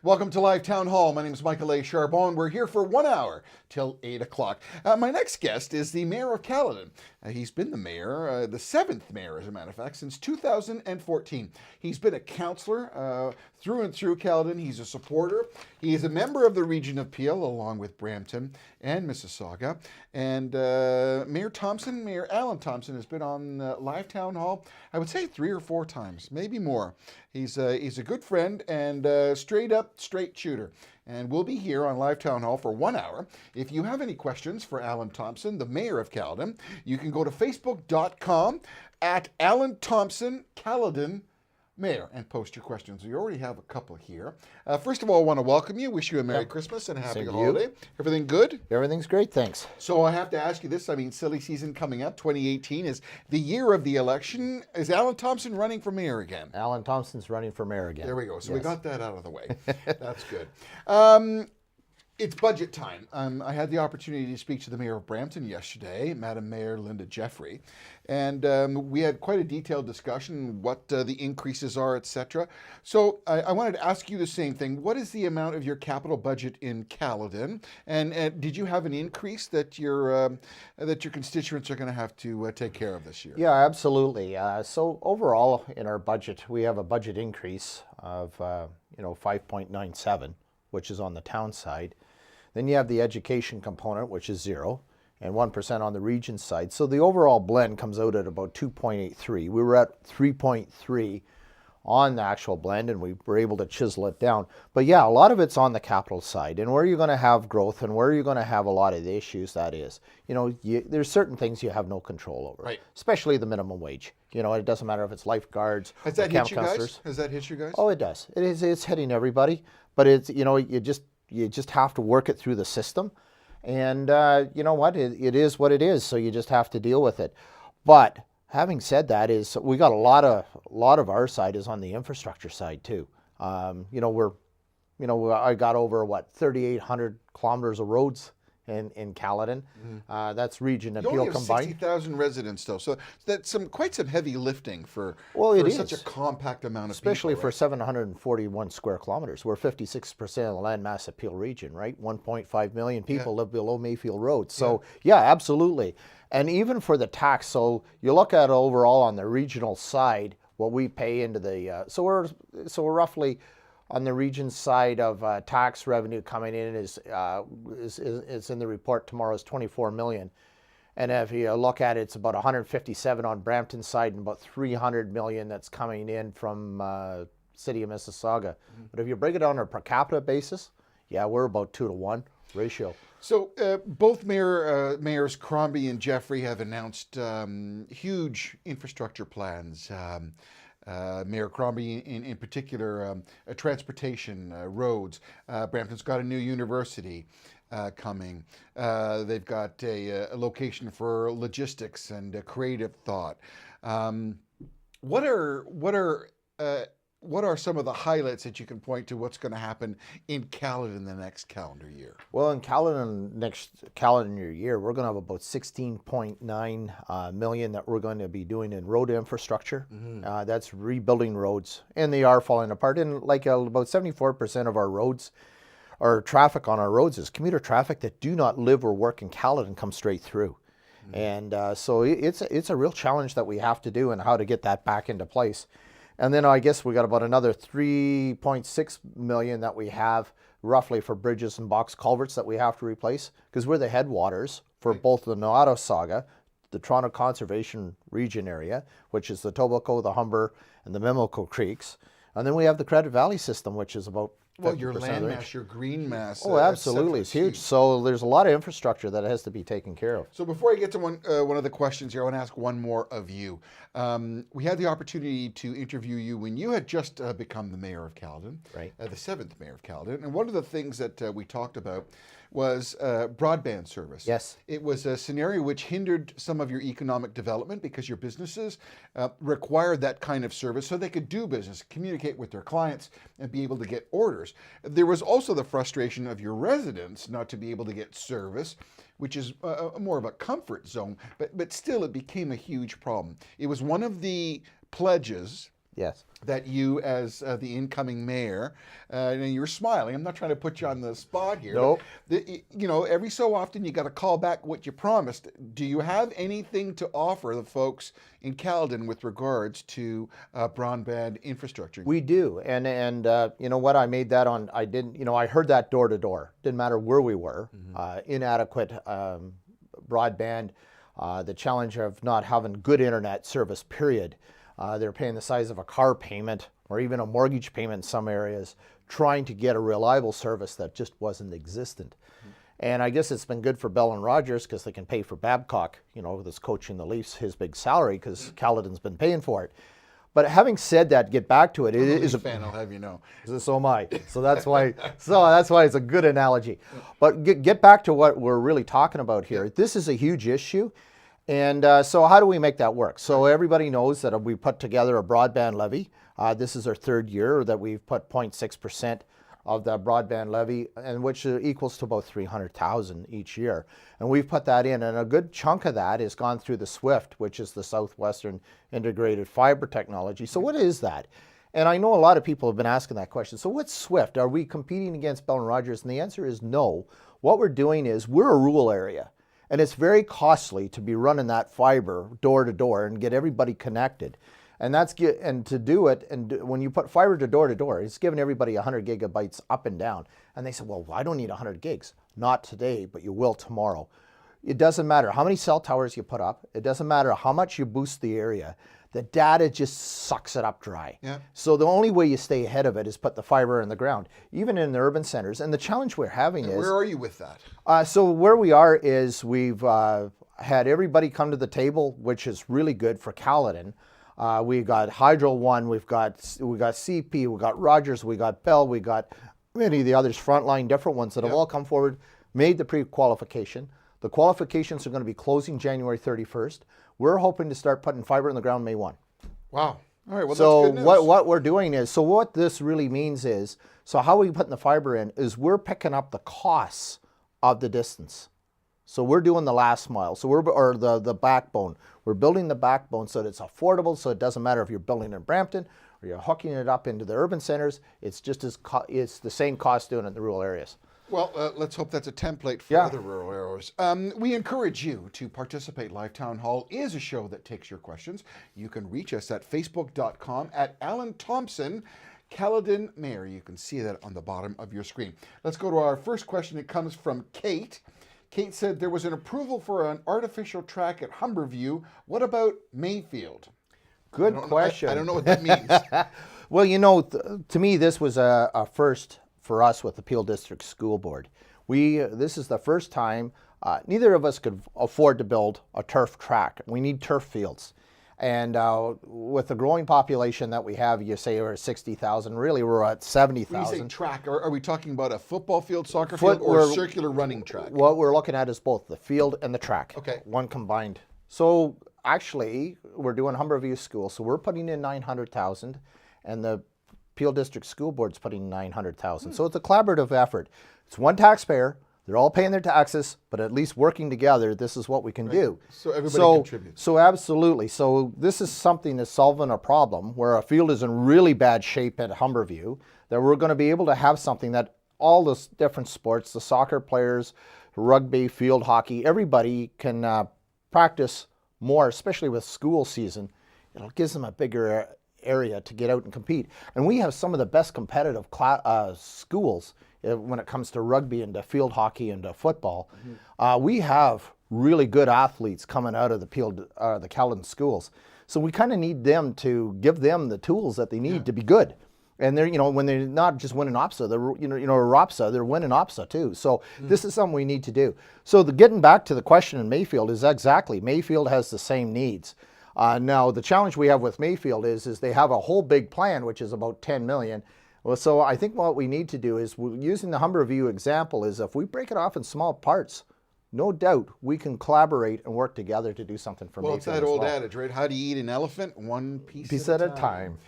Welcome to Live Town Hall. My name is Michael A. Charbon. We're here for 1 hour till 8 o'clock. My next guest is the Mayor of Caledon. He's been the mayor, the 7th mayor, as a matter of fact, since 2014. He's been a councillor through and through Caledon. He's a supporter. He is a member of the Region of Peel, along with Brampton and Mississauga. And Mayor Allan Thompson, has been on Live Town Hall, I would say 3 or 4 times, maybe more. He's a good friend and straight shooter. And we'll be here on Live Town Hall for 1 hour. If you have any questions for Allan Thompson, the mayor of Caledon, you can go to facebook.com at Allan Thompson Caledon Mayor and post your questions. We already have a couple here. First of all, I want to welcome you, wish you a Merry Christmas and a Happy Holiday. Everything good? Everything's great, thanks. So I have to ask you this. I mean, silly season coming up. 2018 is the year of the election. Is Allan Thompson running for mayor again? Allan Thompson's running for mayor again. There we go. So yes. We got that out of the way. That's good. It's budget time. I had the opportunity to speak to the mayor of Brampton yesterday, Madam Mayor Linda Jeffrey, and we had quite a detailed discussion, what the increases are, etc. So I wanted to ask you the same thing. What is the amount of your capital budget in Caledon, and did you have an increase that your constituents are going to have to take care of this year? Yeah, absolutely. So overall, in our budget, we have a budget increase of 5.97, which is on the town side. Then you have the education component, which is 0, and 1% on the region side. So the overall blend comes out at about 2.83. We were at 3.3 on the actual blend, and we were able to chisel it down. But yeah, a lot of it's on the capital side. And where you're going to have growth and where you're going to have a lot of the issues, that is, there's certain things you have no control over, right? Especially the minimum wage. It doesn't matter if it's lifeguards or camp counselors. Has that hit you guys? Oh, it does. It's hitting everybody. But it's, you just have to work it through the system. And you know what? It is what it is. So you just have to deal with it. But having said that, we got a lot of our side is on the infrastructure side too. I got over 3,800 kilometers of roads in Caledon. Mm-hmm. That's region and Peel combined. 60,000 residents though, so that's quite some heavy lifting for such a compact amount of especially people, for 741 square kilometers. We're 56% of the landmass of Peel region, right? 1.5 million people live below Mayfield Road. So yeah, absolutely. And even for the tax, so you look at overall on the regional side, what we pay into the so we're roughly on the region side of tax revenue coming in is in the report tomorrow is 24 million. And if you look at it, it's about 157 on Brampton side and about 300 million that's coming in from city of Mississauga. Mm-hmm. But if you break it down on a per capita basis, yeah, we're about 2-to-1 ratio. So both mayors Crombie and Jeffrey have announced huge infrastructure plans. Mayor Crombie in particular, transportation, roads. Brampton's got a new university coming. They've got a location for logistics and creative thought. What are some of the highlights that you can point to what's going to happen in Caledon the next calendar year? Well, in Caledon next calendar year, we're going to have about 16.9 million that we're going to be doing in road infrastructure. Mm-hmm. That's rebuilding roads, and they are falling apart. And about 74% of our roads, or traffic on our roads, is commuter traffic that do not live or work in Caledon, come straight through. Mm-hmm. And so it's a real challenge that we have to do, and how to get that back into place. And then I guess we got about another 3.6 million that we have roughly for bridges and box culverts that we have to replace, because we're the headwaters for both the Noattasaga, the Toronto Conservation Region area, which is the Tobico, the Humber, and the Mimico Creeks. And then we have the Credit Valley system, which is about your land mass, your green mass. Oh, absolutely. It's huge. So there's a lot of infrastructure that has to be taken care of. So before I get to one of the questions here, I want to ask one more of you. We had the opportunity to interview you when you had just become the mayor of Caledon, right? The 7th mayor of Caledon. And one of the things that we talked about was broadband service. Yes. It was a scenario which hindered some of your economic development because your businesses required that kind of service so they could do business, communicate with their clients, and be able to get orders. There was also the frustration of your residents not to be able to get service, which is more of a comfort zone, but still it became a huge problem. It was one of the pledges Yes. that you, as the incoming mayor, and you're smiling. I'm not trying to put you on the spot here. Nope. You know, every so often you got to call back what you promised. Do you have anything to offer the folks in Caledon with regards to broadband infrastructure? We do, and you know what? I made that on. I didn't. You know, I heard that door to door. Didn't matter where we were. Inadequate broadband. The challenge of not having good internet service. Period. They're paying the size of a car payment or even a mortgage payment in some areas, trying to get a reliable service that just wasn't existent. And I guess it's been good for Bell and Rogers because they can pay for Babcock, you know, that's coaching the Leafs, his big salary, because Caledon's been paying for it. But having said that, get back to it. It is a fan, I'll have you know. So am I. So that's why. It's a good analogy. But get back to what we're really talking about here. This is a huge issue. And so how do we make that work? So everybody knows that we put together a broadband levy. This is our third year that we've put 0.6% of the broadband levy, and which equals to about $300,000 each year. And we've put that in, and a good chunk of that has gone through the SWIFT, which is the Southwestern Integrated Fiber Technology. So what is that? And I know a lot of people have been asking that question. So what's SWIFT? Are we competing against Bell and Rogers? And the answer is no. What we're doing is we're a rural area. And it's very costly to be running that fiber door to door and get everybody connected. And to do it, and when you put fiber to door, it's giving everybody 100 gigabytes up and down. And they said, well, I don't need 100 gigs. Not today, but you will tomorrow. It doesn't matter how many cell towers you put up. It doesn't matter how much you boost the area. The data just sucks it up dry. Yeah. So the only way you stay ahead of it is put the fiber in the ground, even in the urban centers. And the challenge we're having is... Where are you with that? So where we are is we've had everybody come to the table, which is really good for Caledon. We got Hydro One, we got CP, we got Rogers, we got Bell, we got many of the others, frontline different ones that have all come forward, made the pre-qualification. The qualifications are going to be closing January 31st. We're hoping to start putting fiber in the ground May 1. Wow. All right, well, so that's good news. what we're doing is, so what this really means is, so how we putting the fiber in is we're picking up the costs of the distance. So we're doing the last mile. So or the backbone. We're building the backbone so that it's affordable, so it doesn't matter if you're building in Brampton or you're hooking it up into the urban centers. It's just it's the same cost doing it in the rural areas. Well, let's hope that's a template for other rural areas. We encourage you to participate. Live Town Hall is a show that takes your questions. You can reach us at facebook.com @Allan Thompson, Caledon Mayor. You can see that on the bottom of your screen. Let's go to our first question. It comes from Kate. Kate said there was an approval for an artificial track at Humberview. What about Mayfield? Good question. I don't know what that means. Well, you know, to me, this was a first for us with the Peel District School Board. This is the first time neither of us could afford to build a turf track. We need turf fields. And with the growing population that we have, you say we're at 60,000, really we're at 70,000. When you say track, are we talking about a football field, soccer field, or a circular running track? What we're looking at is both the field and the track. Okay. One combined. So actually, we're doing Humberview School, so we're putting in 900,000, and the Peel District School Board's putting 900,000. So it's a collaborative effort. It's one taxpayer. They're all paying their taxes, but at least working together, this is what we can do. So everybody contributes. So absolutely. So this is something that's solving a problem where a field is in really bad shape at Humberview, that we're going to be able to have something that all the different sports, the soccer players, rugby, field hockey, everybody can practice more, especially with school season. It gives them a bigger area to get out and compete. And we have some of the best competitive schools when it comes to rugby and to field hockey and to football. We have really good athletes coming out of the Caledon schools. So we kind of need them to give them the tools that they need to be good. And they're, when they're not just winning OPSA, they're, ROPSA, they're winning OPSA too. So this is something we need to do. So getting back to the question in Mayfield is exactly, Mayfield has the same needs. Now, the challenge we have with Mayfield is they have a whole big plan, which is about 10 million. Well, so I think what we need to do is, using the Humberview example, is if we break it off in small parts, no doubt we can collaborate and work together to do something for Well, Mayfield it's that as old well. adage, right? How do you eat an elephant? One piece At a time.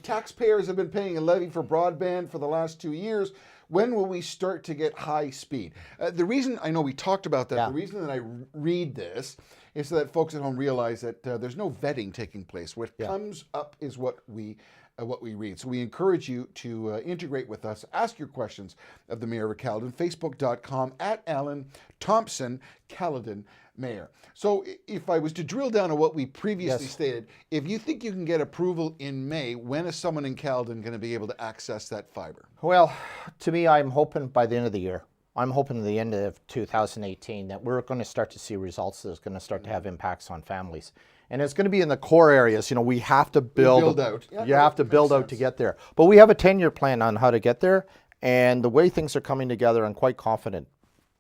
Taxpayers have been paying a levy for broadband for the last 2 years. When will we start to get high speed? The reason, I know we talked about that, the reason that I read this is so that folks at home realize that there's no vetting taking place. What comes up is what we read. So we encourage you to integrate with us. Ask your questions of the Mayor of Caledon. Facebook.com @Allan Thompson, Caledon Mayor. So if I was to drill down on what we previously stated, if you think you can get approval in May, when is someone in Caledon going to be able to access that fiber? Well, to me, I'm hoping by the end of the year. I'm hoping at the end of 2018 that we're going to start to see results that's going to start to have impacts on families. And it's going to be in the core areas. You know, we have to build out. Yeah, you have to build out to get there. But we have a 10-year plan on how to get there. And the way things are coming together, I'm quite confident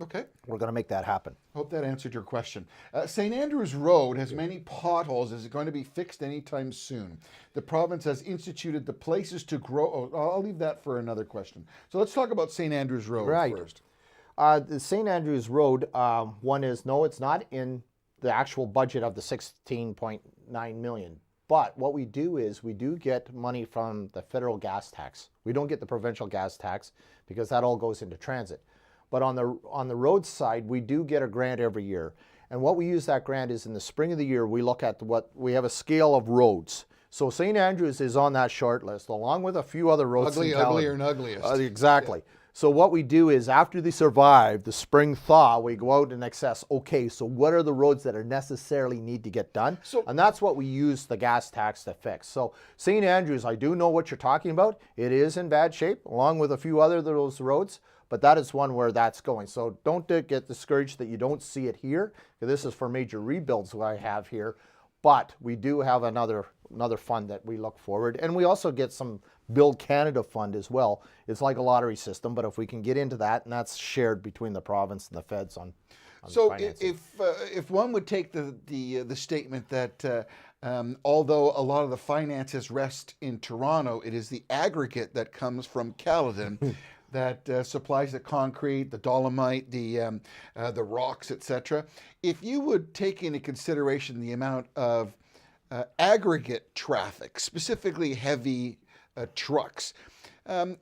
Okay. we're going to make that happen. Hope that answered your question. St. Andrews Road has many potholes. Is it going to be fixed anytime soon? The province has instituted the places to grow. Oh, I'll leave that for another question. So let's talk about St. Andrews Road first. The St. Andrews Road, one is, no, it's not in the actual budget of the 16.9 million. But what we do is we do get money from the federal gas tax. We don't get the provincial gas tax because that all goes into transit. But on the road side, we do get a grant every year. And what we use that grant is in the spring of the year, we look at we have a scale of roads. So St. Andrews is on that short list, along with a few other roads. Uglier and ugliest. Exactly. Yeah. So what we do is after they survive the spring thaw, we go out and assess, okay, so what are the roads that are necessarily need to get done? And that's what we use the gas tax to fix. So St. Andrews, I do know what you're talking about. It is in bad shape, along with a few other of those roads, but that is one where that's going. So don't get discouraged that you don't see it here. This is for major rebuilds what I have here, but we do have another fund that we look forward. And we also get some Build Canada fund as well. It's like a lottery system, but if we can get into that, and that's shared between the province and the feds on so if one would take the statement that although a lot of the finances rest in Toronto, it is the aggregate that comes from Caledon that supplies the concrete, the dolomite, the rocks, etc. If you would take into consideration the amount of aggregate traffic, specifically heavy trucks,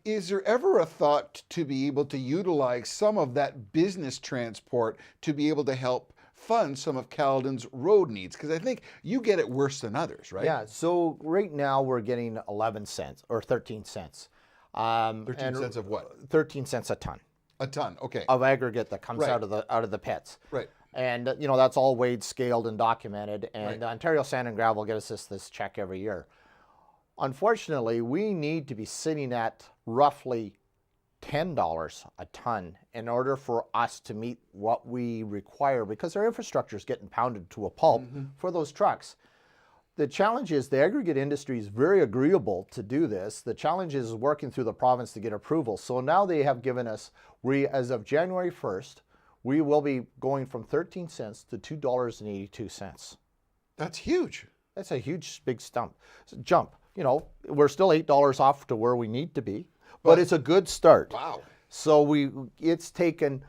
is there ever a thought to be able to utilize some of that business transport to be able to help fund some of Caledon's road needs? Because I think you get it worse than others, right? Yeah, so right now we're getting 11 cents or 13 cents. 13 cents of what? 13 cents a ton. A ton, okay. Of aggregate that comes out of the pits. Right. And you know, that's all weighed, scaled, and documented. And Ontario Sand and Gravel gives us this check every year. Unfortunately, we need to be sitting at roughly $10 a ton in order for us to meet what we require, because our infrastructure is getting pounded to a pulp for those trucks. The challenge is the aggregate industry is very agreeable to do this. The challenge is working through the province to get approval. So now they have given us, as of January 1st, we will be going from 13 cents to $2.82. That's huge. That's a huge, big jump. You know, we're still $8 off to where we need to be, but it's a good start. Wow. So it's taken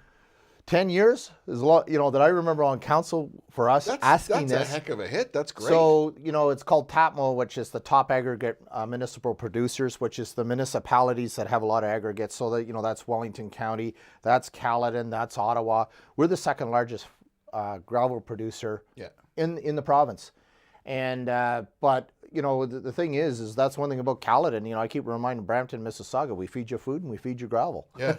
10 years, is a lot, you know, that I remember on council for us asking this. That's a heck of a hit. That's great. So, you know, it's called TAPMO, which is the top aggregate municipal producers, which is the municipalities that have a lot of aggregates. So that, you know, that's Wellington County, that's Caledon, that's Ottawa. We're the second largest gravel producer in the province. And, but, you know, the thing is that's one thing about Caledon. You know, I keep reminding Brampton, Mississauga, we feed you food and we feed you gravel. Yeah.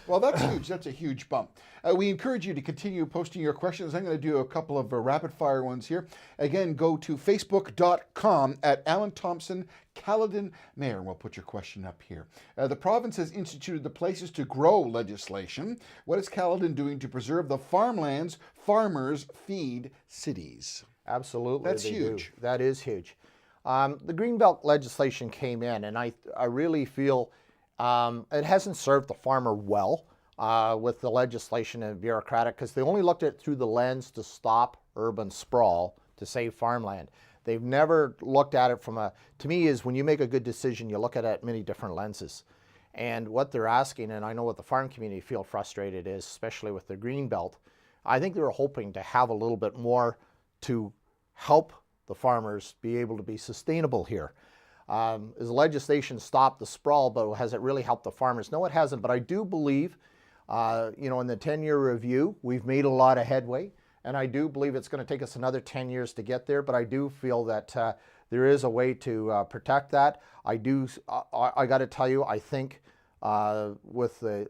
Well, that's huge. That's a huge bump. We encourage you to continue posting your questions. I'm going to do a couple of rapid fire ones here. Again, go to facebook.com @Allan Thompson, Caledon Mayor, and we'll put your question up here. The province has instituted the Places to Grow legislation. What is Caledon doing to preserve the farmlands farmers feed cities? Absolutely. That's huge. That is huge. The Greenbelt legislation came in, and I really feel it hasn't served the farmer well with the legislation and bureaucratic, because they only looked at it through the lens to stop urban sprawl, to save farmland. They've never looked at it from to me, is when you make a good decision, you look at it at many different lenses. And what they're asking, and I know what the farm community feel frustrated is, especially with the green belt, I think they're hoping to have a little bit more to help the farmers be able to be sustainable here. Is legislation stopped the sprawl, but has it really helped the farmers? No, it hasn't, but I do believe, you know, in the 10-year review, we've made a lot of headway, and I do believe it's going to take us another 10 years to get there, but I do feel that there is a way to protect that. I got to tell you, I think with the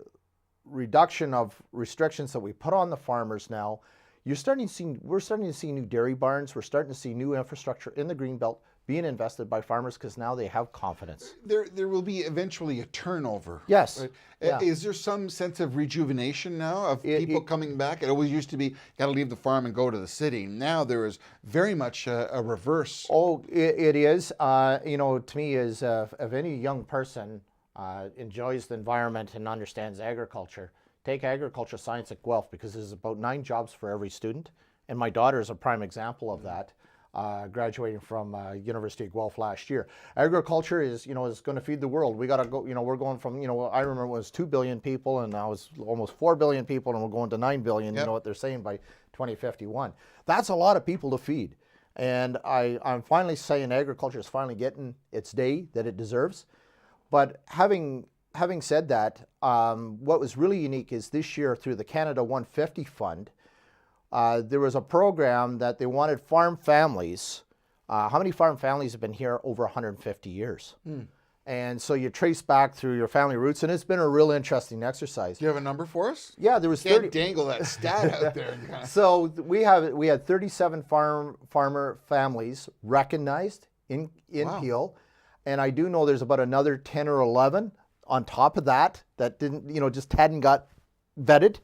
reduction of restrictions that we put on the farmers now, we're starting to see new dairy barns. We're starting to see new infrastructure in the Greenbelt being invested by farmers because now they have confidence. There will be eventually a turnover. Yes. Right? Yeah. Is there some sense of rejuvenation now of people coming back? It always used to be, got to leave the farm and go to the city. Now there is very much a reverse. Oh, it is. You know, to me, is if any young person enjoys the environment and understands agriculture, take agriculture science at Guelph, because there's about 9 jobs for every student. And my daughter is a prime example of that. Graduating from University of Guelph last year. Agriculture is, you know, is going to feed the world. We got to go, you know, we're going from, you know, I remember it was 2 billion people and now it's almost 4 billion people and we're going to 9 billion, you know what they're saying, by 2051. That's a lot of people to feed. And I'm finally saying agriculture is finally getting its day that it deserves. But having said that, what was really unique is this year through the Canada 150 Fund, there was a program that they wanted farm families. How many farm families have been here over 150 years? And so you trace back through your family roots, and it's been a real interesting exercise. Do you have a number for us? Yeah, there was Can't 30. dangle that stat out there. So we had 37 farmer families recognized in Wow. Peel, and I do know there's about another 10 or 11 on top of that didn't, you know, just hadn't got vetted.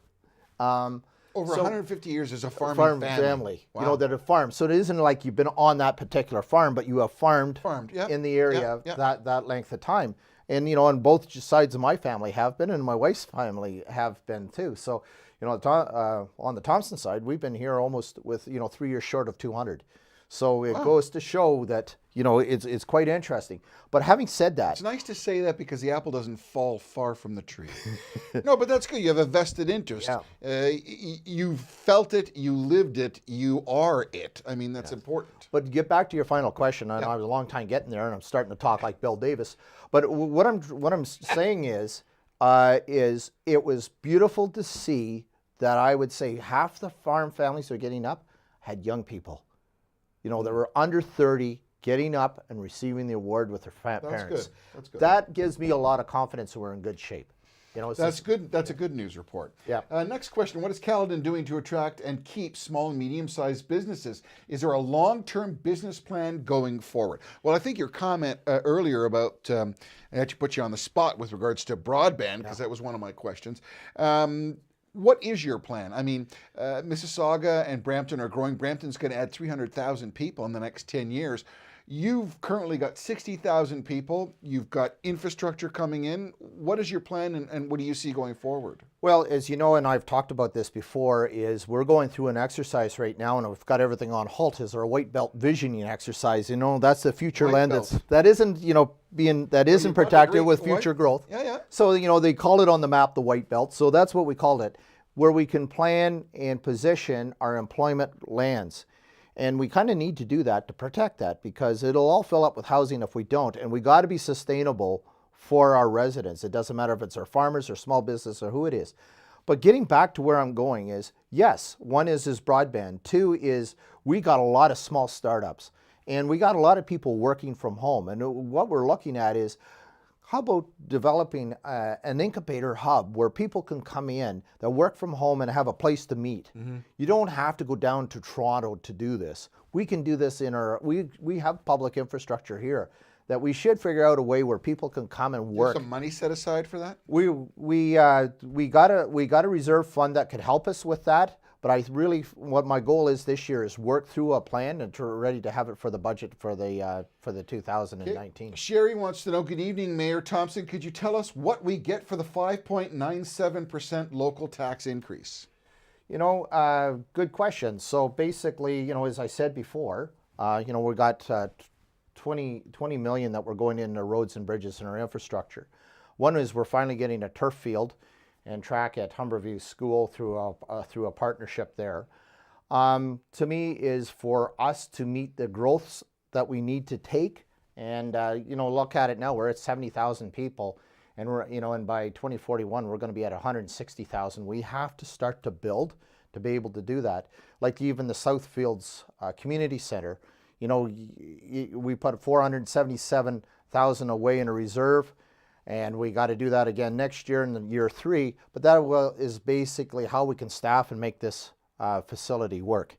Over So- 150 years as a farming family. You know, that have farmed. So it isn't like you've been on that particular farm, but you have farmed Yep. in the area Yep. that length of time. And, you know, on both sides of my family have been, and my wife's family have been too. So, you know, on the Thompson side, we've been here almost with, you know, 3 years short of 200. So it goes to show that, you know, it's quite interesting. But having said that, It's nice to say that because the apple doesn't fall far from the tree. No, but that's good. You have a vested interest. Yeah. You felt it, you lived it, you are it. I mean, that's important. but to get back to your final question, I know I was a long time getting there, and I'm starting to talk like Bill Davis. But what I'm saying is it was beautiful to see that I would say half the farm families that are getting up had young people. You know, that were under 30 getting up and receiving the award with their parents. That's good. That's good. That gives me a lot of confidence that we're in good shape. You know, That's good. That's a good news report. Yeah. Next question. What is Caledon doing to attract and keep small and medium-sized businesses? Is there a long-term business plan going forward? Well, I think your comment earlier about, I had to put you on the spot with regards to broadband, because that was one of my questions. What is your plan? I mean, Mississauga and Brampton are growing. Brampton's going to add 300,000 people in the next 10 years. You've currently got 60,000 people. You've got infrastructure coming in. What is your plan, and what do you see going forward? Well, as you know, and I've talked about this before, is we're going through an exercise right now, and we've got everything on halt. Is our white belt visioning exercise? You know, that's the future White land belt. that isn't, you know, isn't protected great. with White- future growth. Yeah. So, you know, they call it on the map the white belt. So that's what we called it, where we can plan and position our employment lands. And we kind of need to do that to protect that, because it'll all fill up with housing if we don't. And we got to be sustainable for our residents. It doesn't matter if it's our farmers or small business or who it is. But getting back to where I'm going is, yes, one is broadband. Two is we got a lot of small startups, and we got a lot of people working from home. And what we're looking at is, how about developing an incubator hub where people can come in that work from home and have a place to meet? You don't have to go down to Toronto to do this. We can do this in we have public infrastructure here that we should figure out a way where people can come and work. Some money set aside for that? We got a reserve fund that could help us with that. But what my goal is this year is work through a plan and ready to have it for the budget for the 2019. Sherry wants to know, good evening, Mayor Thompson. Could you tell us what we get for the 5.97% local tax increase? You know, good question. So basically, you know, as I said before, you know, we got 20 million that we're going into roads and bridges and our infrastructure. One is we're finally getting a turf field and track at Humberview School through a partnership there. To me, is for us to meet the growths that we need to take, and look at it now. We're at 70,000 people, and and by 2041 we're going to be at 160,000. We have to start to build to be able to do that. Like even the Southfields Community Center, we put 477,000 away in a reserve, and we got to do that again next year in the year 3. But that is basically how we can staff and make this facility work.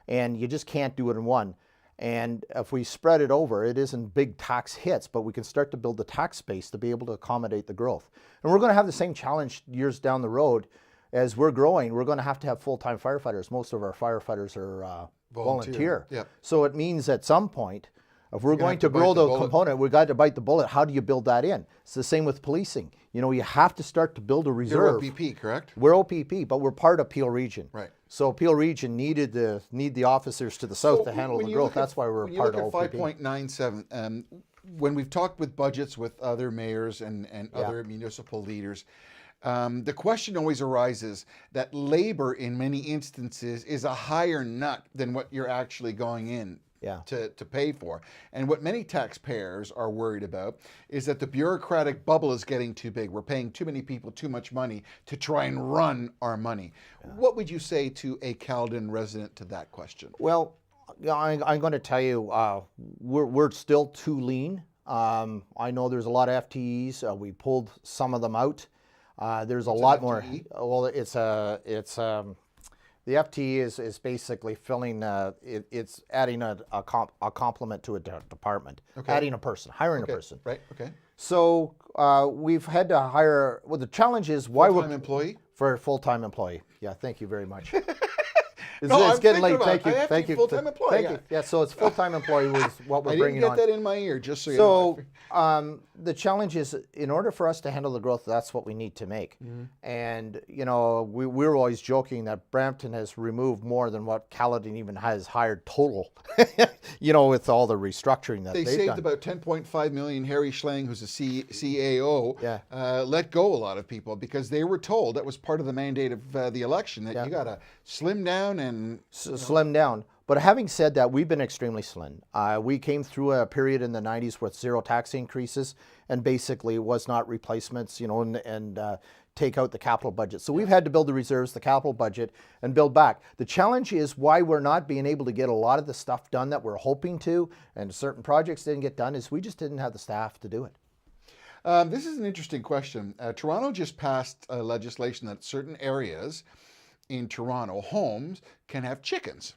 And you just can't do it in one. And if we spread it over, it isn't big tax hits, but we can start to build the tax base to be able to accommodate the growth. And we're going to have the same challenge years down the road. As we're growing, we're going to have full-time firefighters. Most of our firefighters are volunteer. Yep. So it means at some point, if we're going to grow the component, we've got to bite the bullet. How do you build that in? It's the same with policing. You have to start to build a reserve. You're OPP, correct? We're OPP, but we're part of Peel Region. Right. So Peel Region need the officers to the south to handle the growth. That's why we're part of OPP. When you look at 5.97, when we've talked with budgets with other mayors and other municipal leaders, the question always arises that labor in many instances is a higher nut than what you're actually going in to pay for. And what many taxpayers are worried about is that the bureaucratic bubble is getting too big. We're paying too many people too much money to try and run our money. What would you say to a Caledon resident to that question? Well, I'm going to tell you, we're still too lean. I know there's a lot of FTEs. We pulled some of them out. There's a lot more. Well, the FTE is basically filling. It's adding a complement to a department. Okay. Adding a person, hiring a person. Right. Okay. So we've had to hire. Well, the challenge is why full-time employee for a full-time employee. Yeah, thank you very much. No, it's getting late. Thank you. Thank you. Full-time employee. Thank you. Yeah, so it's full-time employee was what we're bringing on. I didn't get that in my ear, just so you know. So the challenge is, in order for us to handle the growth, that's what we need to make. And we're always joking that Brampton has removed more than what Caledon even has hired total. With all the restructuring that they've saved done. about 10.5 million. Harry Schlang, who's a CAO, let go a lot of people because they were told that was part of the mandate of the election that you got to slim down and slim down. But having said that, we've been extremely slim. We came through a period in the 90s with 0 tax increases, and basically it was not replacements, and take out the capital budget. So we've had to build the reserves, the capital budget, and build back. The challenge is why we're not being able to get a lot of the stuff done that we're hoping to, and certain projects didn't get done, is we just didn't have the staff to do it. This is an interesting question. Toronto just passed legislation that certain areas in Toronto, homes can have chickens.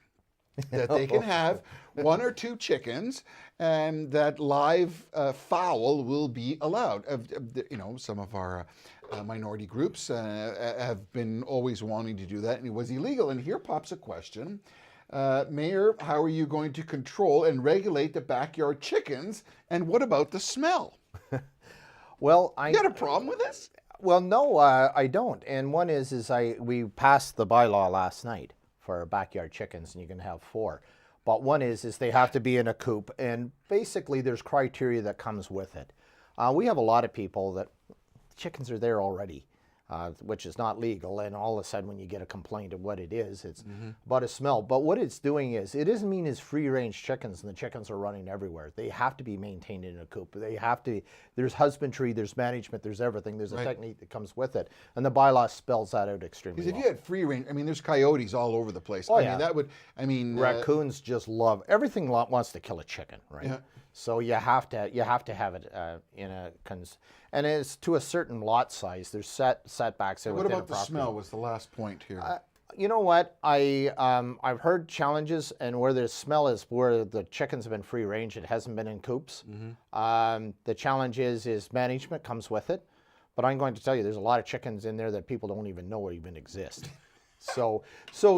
That they can have 1 or 2 chickens, and that live fowl will be allowed. Some of our minority groups have been always wanting to do that, and it was illegal. And here pops a question. Mayor, how are you going to control and regulate the backyard chickens, and what about the smell? Well, You got a problem with this? Well, no, I don't. And one is we passed the bylaw last night for backyard chickens, and you can have 4. But one is they have to be in a coop, and basically there's criteria that comes with it. We have a lot of people that chickens are there already, which is not legal, and all of a sudden when you get a complaint of what it is, it's about a smell. But what it's doing is, it doesn't mean it's free-range chickens and the chickens are running everywhere. They have to be maintained in a coop. They have to, there's husbandry, there's management, there's everything. There's a technique that comes with it. And the bylaw spells that out extremely well. Because if you had free range, there's coyotes all over the place. Raccoons just love, everything wants to kill a chicken, right? Yeah. So you have to have it in a, and it's to a certain lot size. There's setbacks. What about the smell? Was the last point here? You know what? I've heard challenges, and where the smell is where the chickens have been free range. It hasn't been in coops. The challenge is management comes with it, but I'm going to tell you, there's a lot of chickens in there that people don't even know even exist. So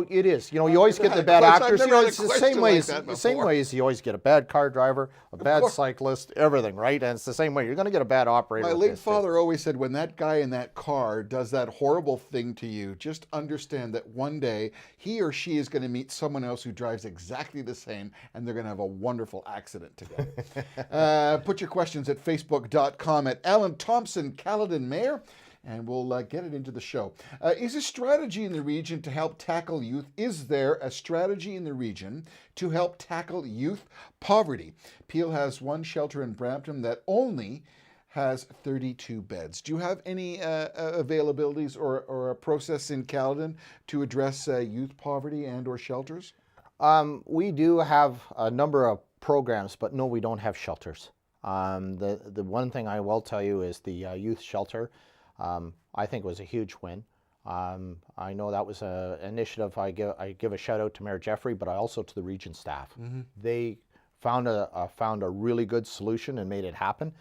it is. You know, you always get the bad I've actors. never You know, had a it's the question same way. like As, that the same before. way as you always get a bad car driver, a bad course. cyclist, everything, right? And it's the same way. You're going to get a bad operator. My with late this, too. father always said, when that guy in that car does that horrible thing to you, just understand that one day he or she is going to meet someone else who drives exactly the same, and they're going to have a wonderful accident together. Put your questions at facebook.com at Allan Thompson, Caledon Mayor, and we'll get it into the show. Is a strategy in the region to help tackle youth? Is there a strategy in the region to help tackle youth poverty? Peel has one shelter in Brampton that only has 32 beds. Do you have any availabilities or a process in Caledon to address youth poverty and or shelters? We do have a number of programs, but no, we don't have shelters. The one thing I will tell you is the youth shelter, I think was a huge win. I know that was an initiative. I give a shout out to Mayor Jeffrey, but also to the region staff. They found a really good solution and made it happen.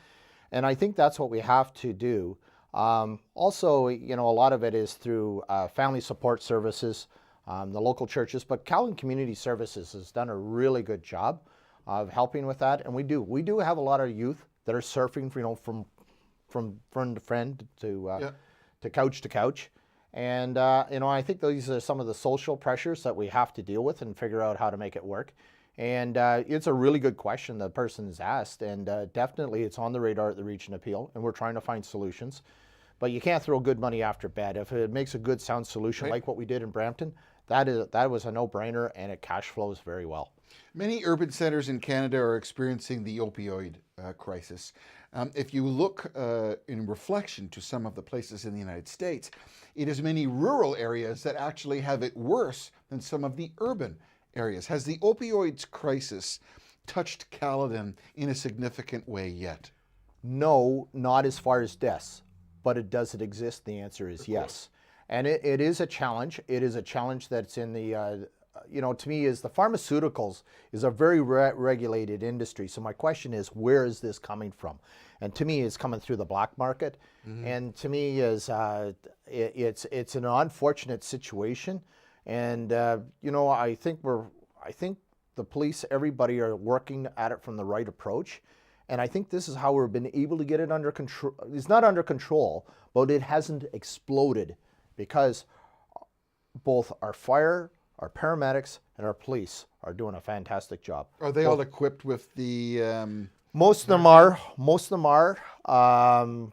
And I think that's what we have to do. Also, you know, a lot of it is through family support services, the local churches, but Caledon Community Services has done a really good job of helping with that. And we do have a lot of youth that are surfing, you know, from friend to friend to couch to couch. And, you know, I think these are some of the social pressures that we have to deal with and figure out how to make it work. And it's a really good question the person's asked, and definitely it's on the radar at the Region Appeal, and we're trying to find solutions. But you can't throw good money after bad. If it makes a good sound solution like what we did in Brampton, that was a no-brainer, and it cash flows very well. Many urban centers in Canada are experiencing the opioid crisis. If you look in reflection to some of the places in the United States, it is many rural areas that actually have it worse than some of the urban areas. Has the opioids crisis touched Caledon in a significant way yet? No, not as far as deaths, but does it exist? The answer is yes. And it is a challenge. It is a challenge that's in the, you know, to me is the pharmaceuticals is a very regulated industry. So my question is, where is this coming from? And to me, it's coming through the black market. And to me is, it's an unfortunate situation. And, you know, I think the police, everybody are working at it from the right approach. And I think this is how we've been able to get it under control. It's not under control, but it hasn't exploded because both our fire, our paramedics, and our police are doing a fantastic job. Are they all equipped with the... Most of them are.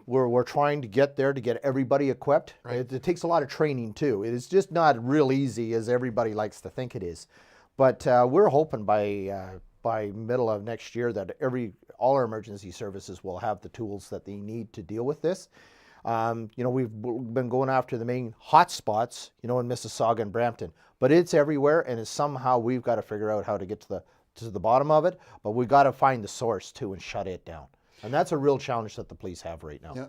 We're trying to get there to get everybody equipped. Right. It takes a lot of training too. It is just not real easy as everybody likes to think it is. But we're hoping by middle of next year that all our emergency services will have the tools that they need to deal with this. You know, we've been going after the main hot spots, you know, in Mississauga and Brampton, but it's everywhere, and somehow we've got to figure out how to get to the bottom of it, but we got to find the source too and shut it down. And that's a real challenge that the police have right now. Yeah.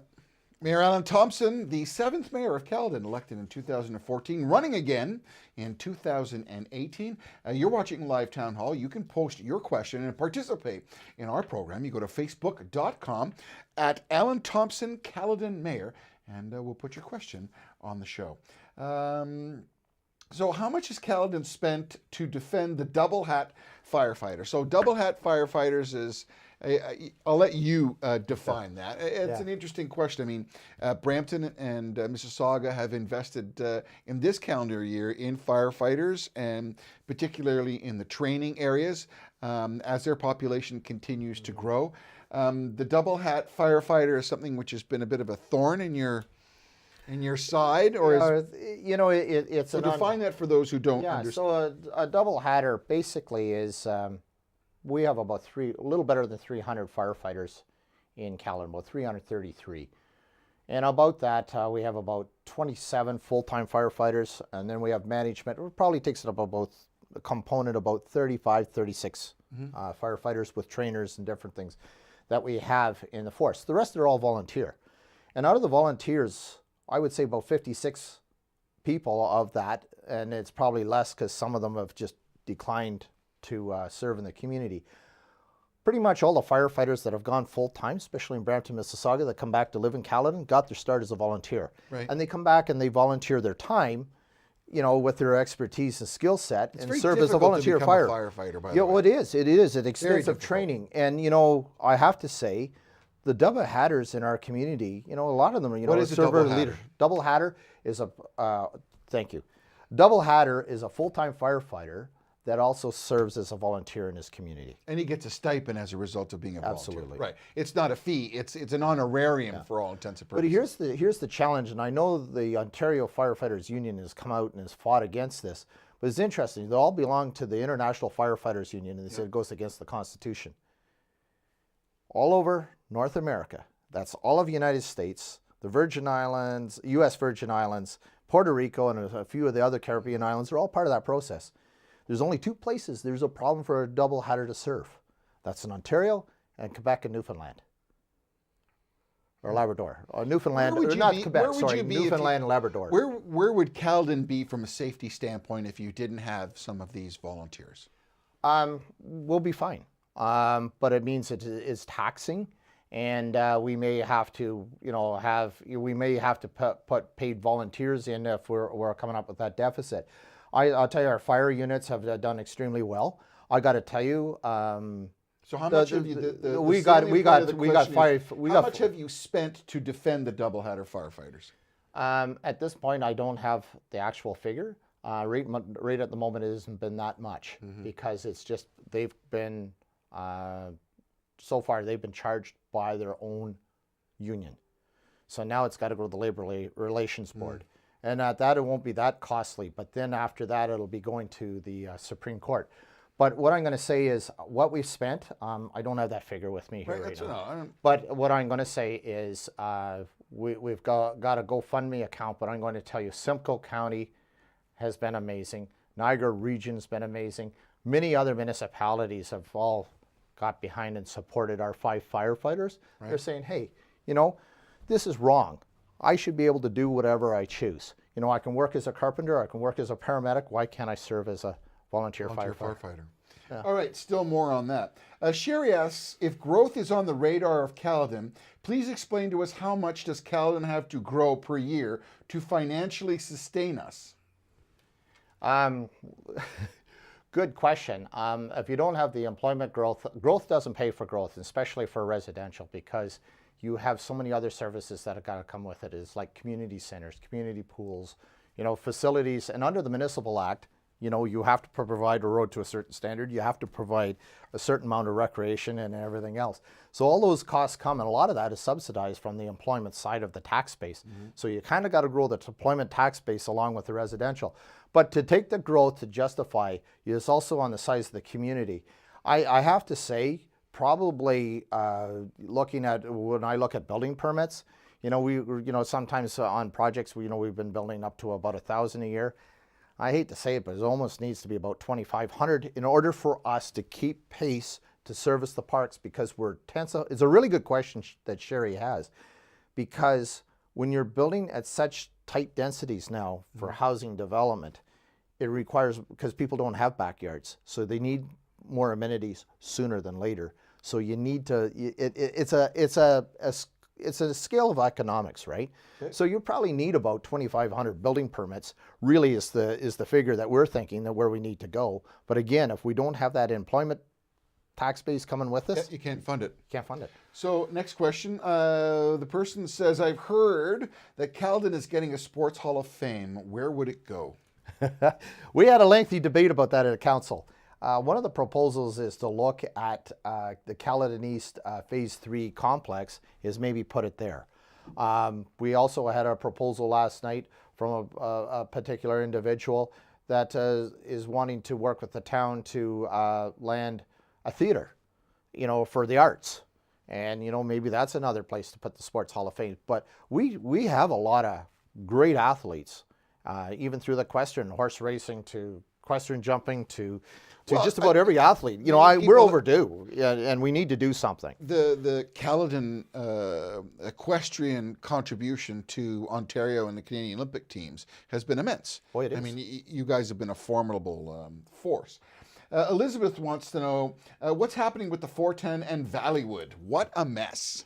Mayor Allan Thompson, the 7th mayor of Caledon, elected in 2014, running again in 2018. You're watching Live Town Hall. You can post your question and participate in our program. You go to facebook.com at Allan Thompson, Caledon Mayor, and we'll put your question on the show. So how much has Caledon spent to defend the double hat firefighter? So double hat firefighters is, I'll let you define that. It's an interesting question. I mean, Brampton and Mississauga have invested in this calendar year in firefighters, and particularly in the training areas as their population continues to grow. The double hat firefighter is something which has been a bit of a thorn in your side, or is, you know, it's so define that for those who don't understand. So a double hatter basically is we have about a little better than 300 firefighters in Caledon, about 333, and about that we have about 27 full-time firefighters, and then we have management. It probably takes it up about a component about 35, 36 firefighters with trainers and different things that we have in the force. The rest are all volunteer, and out of the volunteers, I would say about 56 people of that, and it's probably less because some of them have just declined to serve in the community. Pretty much all the firefighters that have gone full-time, especially in Brampton, Mississauga, that come back to live in Caledon, got their start as a volunteer. Right. And they come back and they volunteer their time with their expertise and skill set, It's and very serve as a difficult volunteer to become a firefighter. firefighter, by the Yeah, way. well, it is. It is an extensive difficult. training, and I have to say, the double hatters in our community, a lot of them, What is a server double leader. hatter? Double hatter is thank you. Double hatter is a full-time firefighter that also serves as a volunteer in his community. And he gets a stipend as a result of being a volunteer. Absolutely. Right. It's not a fee. It's an honorarium for all intents and But purposes. here's the challenge, and I know the Ontario Firefighters Union has come out and has fought against this, but it's interesting. They all belong to the International Firefighters Union, and they said it goes against the Constitution. All over North America, that's all of the United States, the Virgin Islands, U.S. Virgin Islands, Puerto Rico, and a few of the other Caribbean islands are all part of that process. There's only two places there's a problem for a double hatter to serve. That's in Ontario and Quebec and Newfoundland. Or Labrador. Or Newfoundland, Where would or you not be- Quebec, where would sorry, you be if you- Newfoundland and Labrador. Where would Caledon be from a safety standpoint if you didn't have some of these volunteers? We'll be fine. But it means it is taxing, and we may have to, put paid volunteers in if we're coming up with that deficit. I'll tell you, our fire units have done extremely well. I got to tell you. So how much have you? How much have you spent to defend the double hatter firefighters? At this point, I don't have the actual figure. Rate at the moment it hasn't been that much because it's just they've been so far they've been charged by their own union. So now it's got to go to the Labor Relations Board. And at that, it won't be that costly. But then after that, it'll be going to the Supreme Court. But what I'm going to say is what we've spent, I don't have that figure with me here right now. But what I'm going to say is we've got a GoFundMe account, but I'm going to tell you Simcoe County has been amazing. Niagara Region's been amazing. Many other municipalities have all got behind and supported our 5 firefighters. Right. They're saying, hey, this is wrong. I should be able to do whatever I choose. I can work as a carpenter, I can work as a paramedic. Why can't I serve as a volunteer firefighter? Yeah. All right, still more on that. Sherry asks, if growth is on the radar of Caledon, please explain to us how much does Caledon have to grow per year to financially sustain us? Good question. If you don't have the employment growth doesn't pay for growth, especially for residential, because you have so many other services that have got to come with it. It's like community centers, community pools, facilities. And under the Municipal Act, you have to provide a road to a certain standard. You have to provide a certain amount of recreation and everything else. So all those costs come, and a lot of that is subsidized from the employment side of the tax base. So you kind of got to grow the employment tax base along with the residential. But to take the growth to justify is also on the size of the community. I have to say, probably looking at when I look at building permits, sometimes on projects we've been building up to about 1,000 a year. I hate to say it, but it almost needs to be about 2,500 in order for us to keep pace to service the parks, because we're tense. It's a really good question that Sherry has, because when you're building at such tight densities now for housing development, it requires, because people don't have backyards, so they need more amenities sooner than later. So you need to. It's a scale of economics, right? Okay. So you probably need about 2,500 building permits. Really, is the figure that we're thinking that where we need to go. But again, if we don't have that employment tax base coming with us, you can't fund it. Can't fund it. So next question. The person says, I've heard that Caledon is getting a sports hall of fame. Where would it go? We had a lengthy debate about that at council. One of the proposals is to look at the Caledon East Phase 3 complex, is maybe put it there. We also had a proposal last night from a particular individual that is wanting to work with the town to land a theater, for the arts. And, maybe that's another place to put the Sports Hall of Fame. But we have a lot of great athletes, even through the equestrian, horse racing to equestrian jumping to just about every athlete. We're overdue, and we need to do something. The Caledon equestrian contribution to Ontario and the Canadian Olympic teams has been immense. Boy, it is. I mean, you guys have been a formidable force. Elizabeth wants to know what's happening with the 410 and Valleywood. What a mess.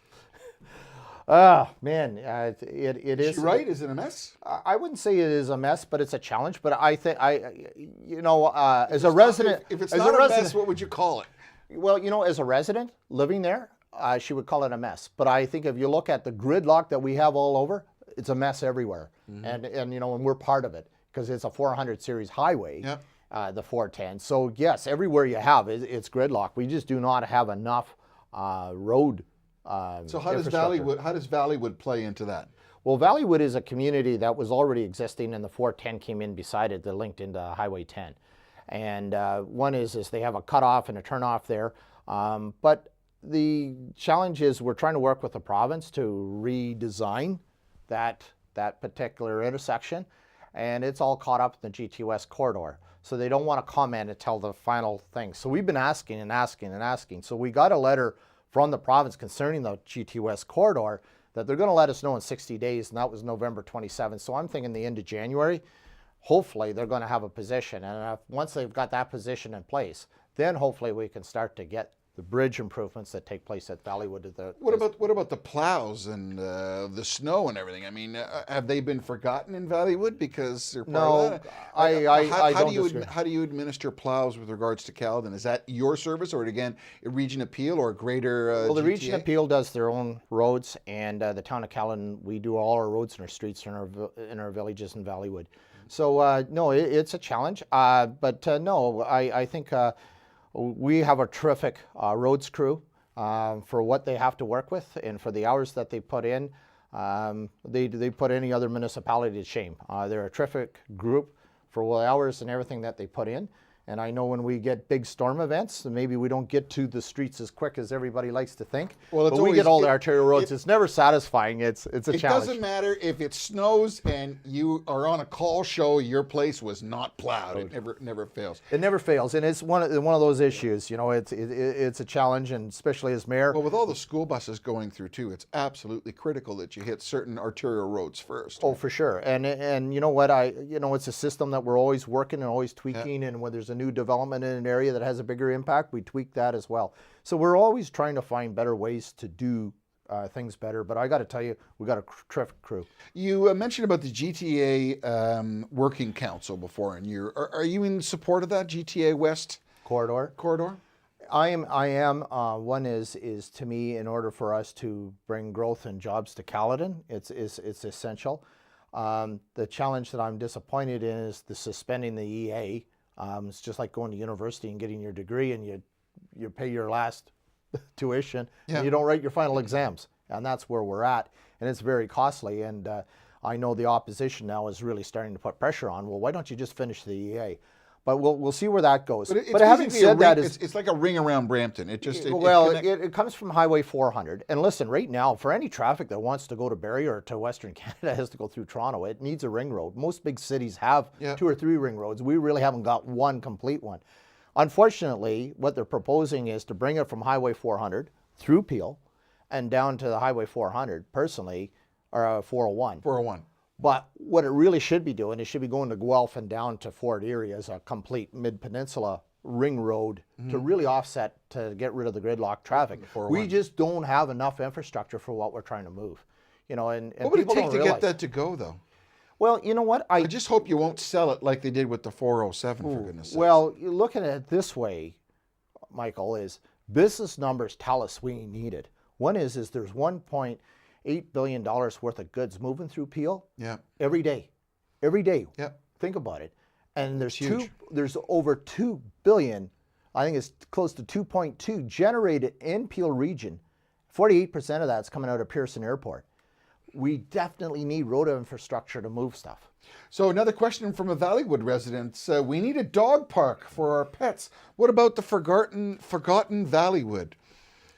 Oh man, it Is is. she right? Is it a mess? I wouldn't say it is a mess, but it's a challenge. But I think as a resident, If it's as not a a resident, mess, what would you call it? well, as a resident living there, she would call it a mess. But I think if you look at the gridlock that we have all over, it's a mess everywhere. And and we're part of it because it's a 400 series highway, Yep. the 410. So yes, everywhere you have it's gridlock. We just do not have enough road. So how does Valleywood play into that? Well, Valleywood is a community that was already existing, and the 410 came in beside it that linked into Highway 10. And one is they have a cutoff and a turnoff there. But the challenge is we're trying to work with the province to redesign that particular intersection, and it's all caught up in the GTWS corridor. So they don't want to comment until the final thing. So we've been asking and asking and asking. So we got a letter from the province concerning the GTWS corridor that they're going to let us know in 60 days, and that was November 27th. So I'm thinking the end of January, hopefully they're going to have a position. And once they've got that position in place, then hopefully we can start to get the bridge improvements that take place at Valleywood. What about the plows and the snow and everything? I mean, have they been forgotten in Valleywood because they're part of that? I don't disagree. How do you administer plows with regards to Caledon? Is that your service, or again a region appeal or a greater? Well, the GTA? region appeal does their own roads, and the town of Caledon, we do all our roads and our streets in our villages in Valleywood. So no, it's a challenge, but no, I think. We have a terrific roads crew for what they have to work with and for the hours that they put in. They put any other municipality to shame. They're a terrific group for the hours and everything that they put in. And I know when we get big storm events, maybe we don't get to the streets as quick as everybody likes to think. Well, but we get all the arterial roads. It's never satisfying. It's a challenge. It doesn't matter if it snows and you are on a call show. Your place was not plowed. It never fails. It never fails, and it's one of those issues. It's a challenge, and especially as mayor. Well, with all the school buses going through too, it's absolutely critical that you hit certain arterial roads first. Oh, for sure. And you know what? It's a system that we're always working and always tweaking. And when there's a new development in an area that has a bigger impact, we tweak that as well. So we're always trying to find better ways to do things better. But I got to tell you, we got a terrific crew. You mentioned about the GTA Working Council before, and are you in support of that GTA West corridor? I am. One is to me, in order for us to bring growth and jobs to Caledon, it's essential. The challenge that I'm disappointed in is the suspending the EA. It's just like going to university and getting your degree, and you pay your last tuition, and you don't write your final exams, and that's where we're at, and it's very costly. And I know the opposition now is really starting to put pressure on. Well, why don't you just finish the EA? But we'll see where that goes. But having said that, it's like a ring around Brampton. It comes from Highway 400. And listen, right now, for any traffic that wants to go to Barrie or to Western Canada has to go through Toronto, it needs a ring road. Most big cities have 2 or 3 ring roads. We really haven't got one complete one. Unfortunately, what they're proposing is to bring it from Highway 400 through Peel and down to the Highway 400, personally, or 401. 401. But what it really should be doing, it should be going to Guelph and down to Fort Erie as a complete mid-peninsula ring road to really offset, to get rid of the gridlock traffic. We just don't have enough infrastructure for what we're trying to move. And what would it take to get that to go, though? Well, you know what? I just hope you won't sell it like they did with the 407, for goodness sakes. Well, you're looking at it this way, Michael, is business numbers tell us we need it. One is there's $1.8 billion worth of goods moving through Peel every day. Yeah. Think about it. And there's over 2 billion, I think it's close to 2.2 generated in Peel region. 48% of that's coming out of Pearson Airport. We definitely need road infrastructure to move stuff. So another question from a Valleywood resident. We need a dog park for our pets. What about the forgotten Valleywood?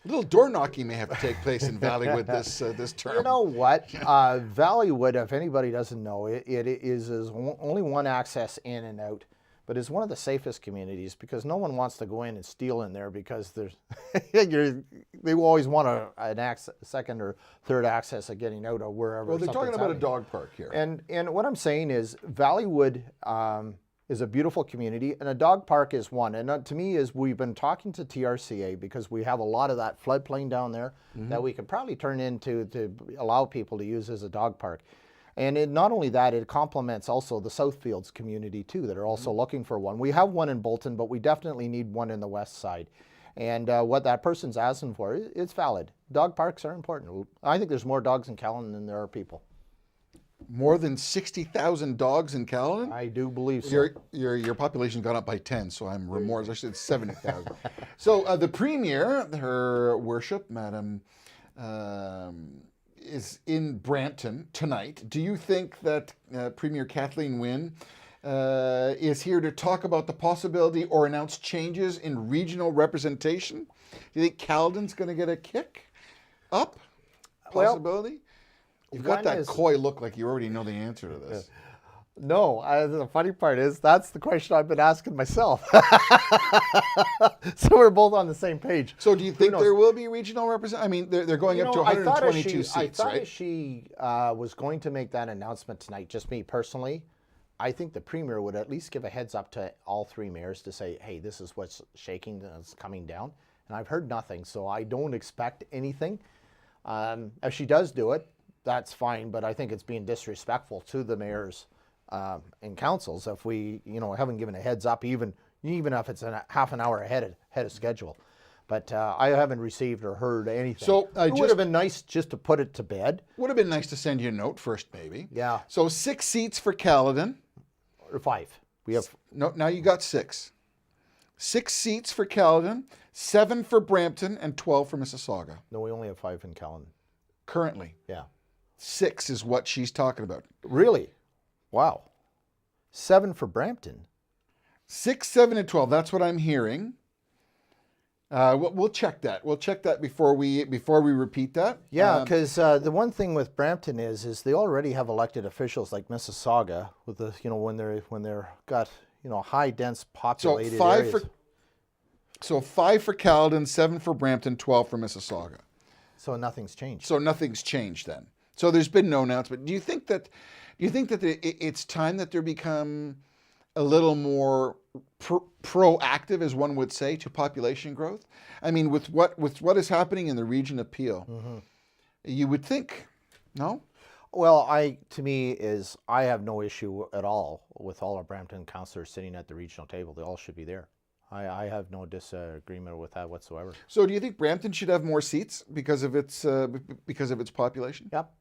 A little door knocking may have to take place in Valleywood this term. You know what? Valleywood, if anybody doesn't know, it is only one access in and out, but it's one of the safest communities because no one wants to go in and steal in there because they always want a second or third access of getting out of wherever. Well, they're talking about a dog park here. And what I'm saying is Valleywood is a beautiful community, and a dog park is one. And to me, is we've been talking to TRCA because we have a lot of that floodplain down there that we could probably turn into to allow people to use as a dog park. And not only that, it complements also the Southfields community too that are also looking for one. We have one in Bolton, but we definitely need one in the west side. And what that person's asking for, it's valid. Dog parks are important. I think there's more dogs in Caledon than there are people. More than 60,000 dogs in Caledon? I do believe so. Your population gone up by 10, so I'm remorse. I said 70,000. So the Premier, her worship, Madam, is in Brampton tonight. Do you think that Premier Kathleen Wynne is here to talk about the possibility or announce changes in regional representation? Do you think Caledon's going to get a kick up? Possibility? You've got that coy look like you already know the answer to this. No, the funny part is that's the question I've been asking myself. So we're both on the same page. So do you think there will be regional representation? I mean, they're going up to 122 seats, I thought right? if she was going to make that announcement tonight, just me personally, I think the Premier would at least give a heads up to all three mayors to say, hey, this is what's shaking and it's coming down. And I've heard nothing, so I don't expect anything. If she does do it, that's fine, but I think it's being disrespectful to the mayors and councils if we, haven't given a heads up, even if it's a half an hour ahead of schedule. But I haven't received or heard anything. So it would have been nice just to put it to bed. Would have been nice to send you a note first, maybe. Yeah. So 6 seats for Caledon. Or 5. We have No, now you got 6. 6 seats for Caledon, 7 for Brampton, and 12 for Mississauga. No, we only have 5 in Caledon. Currently. Yeah. 6 is what she's talking about. Really? Wow. 7 for Brampton. 6, 7, and 12. That's what I'm hearing. We'll check that. We'll check that before we repeat that. Yeah, because the one thing with Brampton is they already have elected officials like Mississauga with the when they're got high dense populated areas. So 5 for Caledon, 7 for Brampton, 12 for Mississauga. So nothing's changed. So nothing's changed then. So there's been no announcement. Do you think that it's time that there become a little more proactive, as one would say, to population growth? I mean, with what is happening in the region of Peel, you would think, no? Well, I have no issue at all with all our Brampton councillors sitting at the regional table. They all should be there. I have no disagreement with that whatsoever. So do you think Brampton should have more seats because of its population? Yep.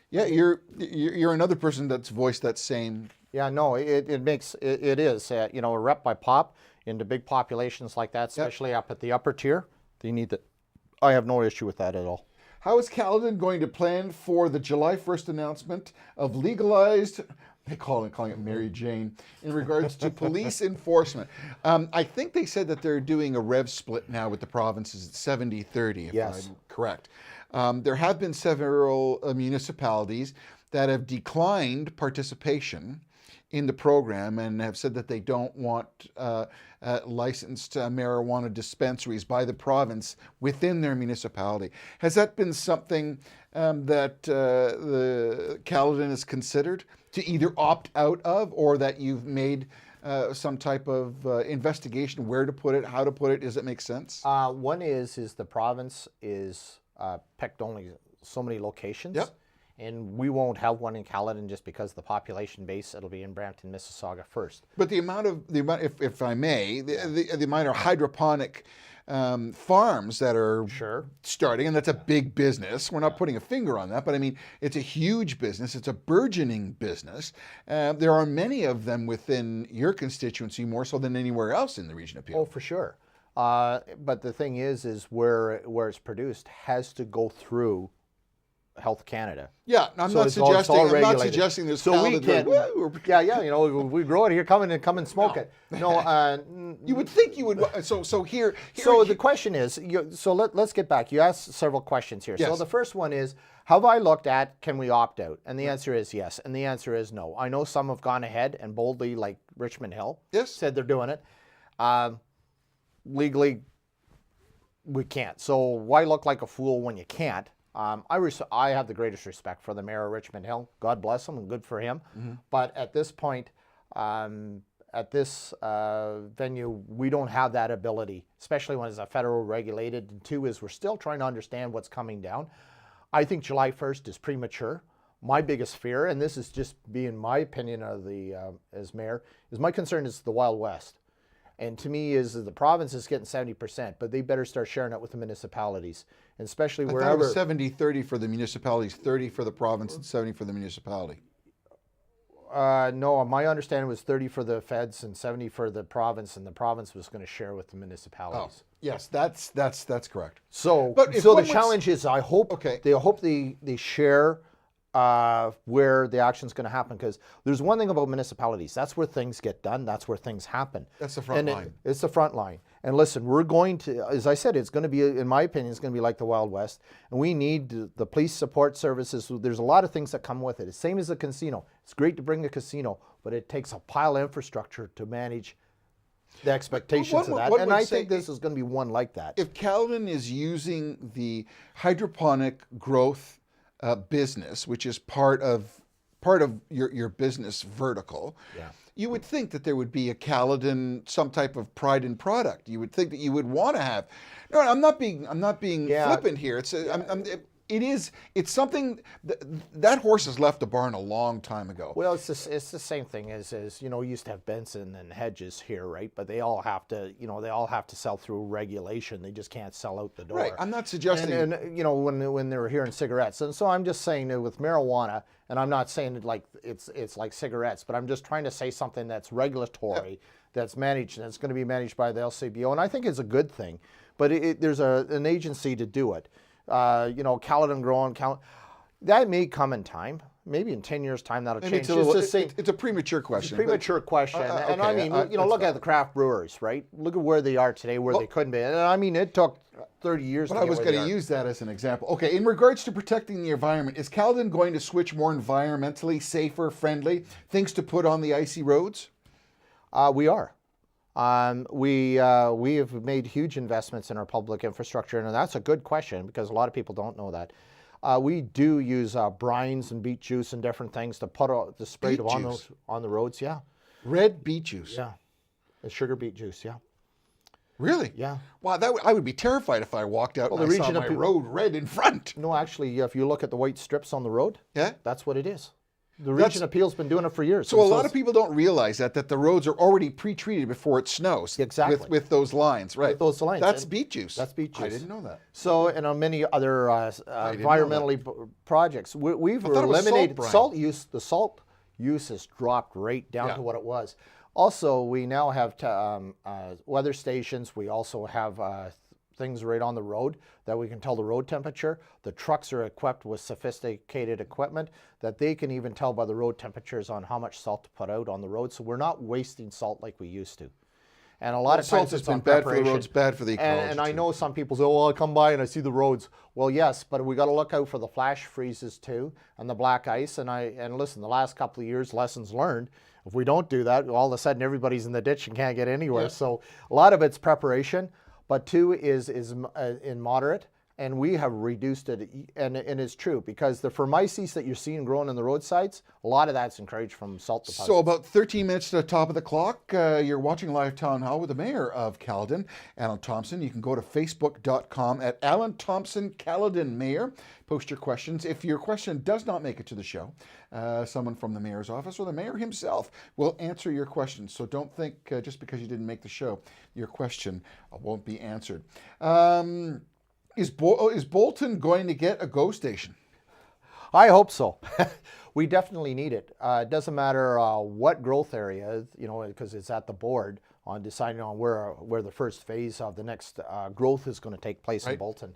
Yeah, you're another person that's voiced that same. Yeah, no, it is a rep by pop into big populations like that, especially up at the upper tier. They need that. I have no issue with that at all. How is Caledon going to plan for the July 1st announcement of legalized, calling it Mary Jane, in regards to police enforcement? I think they said that they're doing a rev split now with the provinces at 70-30, if I'm correct. There have been several municipalities that have declined participation in the program and have said that they don't want licensed marijuana dispensaries by the province within their municipality. Has that been something that the Caledon has considered to either opt out of, or that you've made some type of investigation where to put it, how to put it? Does it make sense? One is the province is picked only so many locations. Yep. And we won't have one in Caledon just because of the population base. It'll be in Brampton, Mississauga first. But the amount, if I may, the amount of hydroponic farms that are starting, and that's a big business. We're not putting a finger on that, but I mean, it's a huge business. It's a burgeoning business. There are many of them within your constituency, more so than anywhere else in the region of Peel. Oh, for sure. But the thing is where it's produced has to go through Health Canada. Yeah, I'm not suggesting there's so we can. We grow it here, come and smoke it. No, you would think you would. So here. So the question is, let's get back. You asked several questions here. Yes. So the first one is, have I looked at, can we opt out? And the answer is yes, and the answer is no. I know some have gone ahead and boldly, like Richmond Hill, said they're doing it. Legally, we can't. So why look like a fool when you can't? I have the greatest respect for the mayor of Richmond Hill. God bless him and good for him. But at this point, At this venue, we don't have that ability, especially when it's a federal regulated. And two is we're still trying to understand what's coming down. I think July 1st is premature. My biggest fear, and this is just being my opinion of the as mayor, is my concern is the Wild West. And to me is the province is getting 70%, but they better start sharing it with the municipalities, and especially wherever. I thought it was 70-30 for the municipalities, 30 for the province and 70 for the municipality. No, my understanding was 30 for the feds and 70 for the province, and the province was going to share with the municipalities. Oh, yes, that's correct. So, But if so the one challenge is, I hope they share where the action's going to happen, because there's one thing about municipalities. That's where things get done. That's where things happen. That's the front line. It's the front line. And listen, we're going to, as I said, it's going to be, in my opinion, it's going to be like the Wild West. And we need the police support services. There's a lot of things that come with it. It's same as a casino. It's great to bring a casino, but it takes a pile of infrastructure to manage the expectations of that. And I think this is going to be one like that. If Caledon is using the hydroponic growth business, which is part of your business vertical, you would think that there would be a Caledon, some type of pride in product. You would think that you would want to have. No, I'm not being flippant here. It's something that horse has left the barn a long time ago. Well, it's the same thing as we used to have Benson and Hedges here, right? But they all have to sell through regulation. They just can't sell out the door. Right. I'm not suggesting. And when they were here in cigarettes, and so I'm just saying that with marijuana, and I'm not saying it like it's like cigarettes, but I'm just trying to say something that's regulatory, that's managed, and it's going to be managed by the LCBO, and I think it's a good thing. But there's an agency to do it. Caledon growing, that may come in time. Maybe in 10 years' time that'll change. It's a premature question. It's a premature question. And I mean, look at the craft brewers, right? Look at where they are today, where they couldn't be. And I mean, it took 30 years to get where they are. I was going to use that as an example. Okay, in regards to protecting the environment, is Caledon going to switch more environmentally safer, friendly things to put on the icy roads? We are. We have made huge investments in our public infrastructure, and that's a good question because a lot of people don't know that. We do use brines and beet juice and different things to put the spray on the roads. Yeah, red beet juice. Yeah, sugar beet juice. Yeah. Really? Yeah. Wow, I would be terrified if I walked out and I saw my road red in front. No, actually, if you look at the white strips on the road, that's what it is. The Region Region Appeal's been doing it for years. So a lot of people don't realize that the roads are already pre-treated before it snows. Exactly. With those lines, right? With those lines. That's beet juice. That's beet juice. I didn't know that. So, and on many other environmentally projects, we've eliminated salt use. The salt use has dropped right down to what it was. Also, we now have weather stations. We also have things right on the road that we can tell the road temperature. The trucks are equipped with sophisticated equipment that they can even tell by the road temperatures on how much salt to put out on the road. So we're not wasting salt like we used to. And a lot of times it's been bad for the roads, bad for the ecology. And I know some people say, "Oh, I come by and I see the roads." Well, yes, but we got to look out for the flash freezes too and the black ice. And listen, the last couple of years, lessons learned. If we don't do that, all of a sudden everybody's in the ditch and can't get anywhere. So a lot of it's preparation. But two is in moderate, and we have reduced it, and it's true, because the formyces that you're seeing growing in the roadsides, a lot of that's encouraged from salt deposits. So about 13 minutes to the top of the clock, you're watching Live Town Hall with the Mayor of Caledon, Allan Thompson. You can go to facebook.com at Allan Thompson Caledon Mayor. Post your questions. If your question does not make it to the show, someone from the Mayor's office or the Mayor himself will answer your question. So don't think just because you didn't make the show, your question won't be answered. Is Bolton going to get a GO station? I hope so. We definitely need it. It doesn't matter what growth area, because it's at the board on deciding on where the first phase of the next growth is going to take place in Bolton.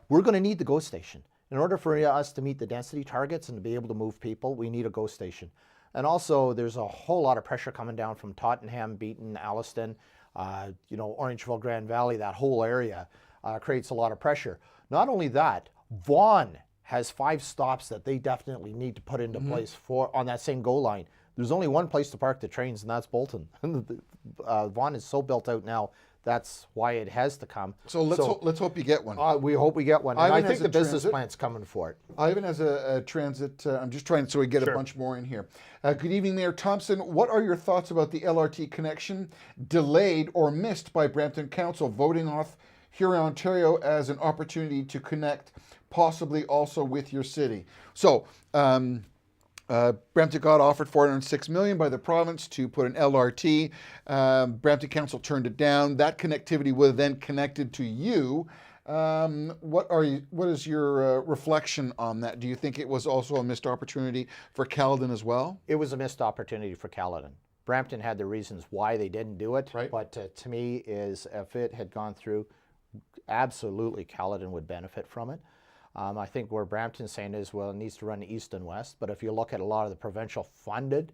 We're going to need the GO station. In order for us to meet the density targets and to be able to move people, we need a GO station. And also, there's a whole lot of pressure coming down from Tottenham, Beaton, Alliston, Orangeville, Grand Valley, that whole area creates a lot of pressure. Not only that, Vaughan has 5 stops that they definitely need to put into place on that same GO line. There's only one place to park the trains, and that's Bolton. Vaughan is so built out now that's why it has to come. So let's hope you get one. We hope we get one. And Ivan I has think a the business transit. plan's coming for it. Ivan has a transit. I'm just trying so we get a bunch more in here. Good evening, Mayor Thompson. What are your thoughts about the LRT connection delayed or missed by Brampton Council voting off Huron, Ontario as an opportunity to connect, possibly also with your city? So, Brampton got offered $406 million by the province to put an LRT. Brampton Council turned it down. That connectivity was then connected to you. What is your reflection on that? Do you think it was also a missed opportunity for Caledon as well? It was a missed opportunity for Caledon. Brampton had the reasons why they didn't do it, right. But to me, is if it had gone through, absolutely Caledon would benefit from it. I think where Brampton's saying is, well, it needs to run east and west, but if you look at a lot of the provincial funded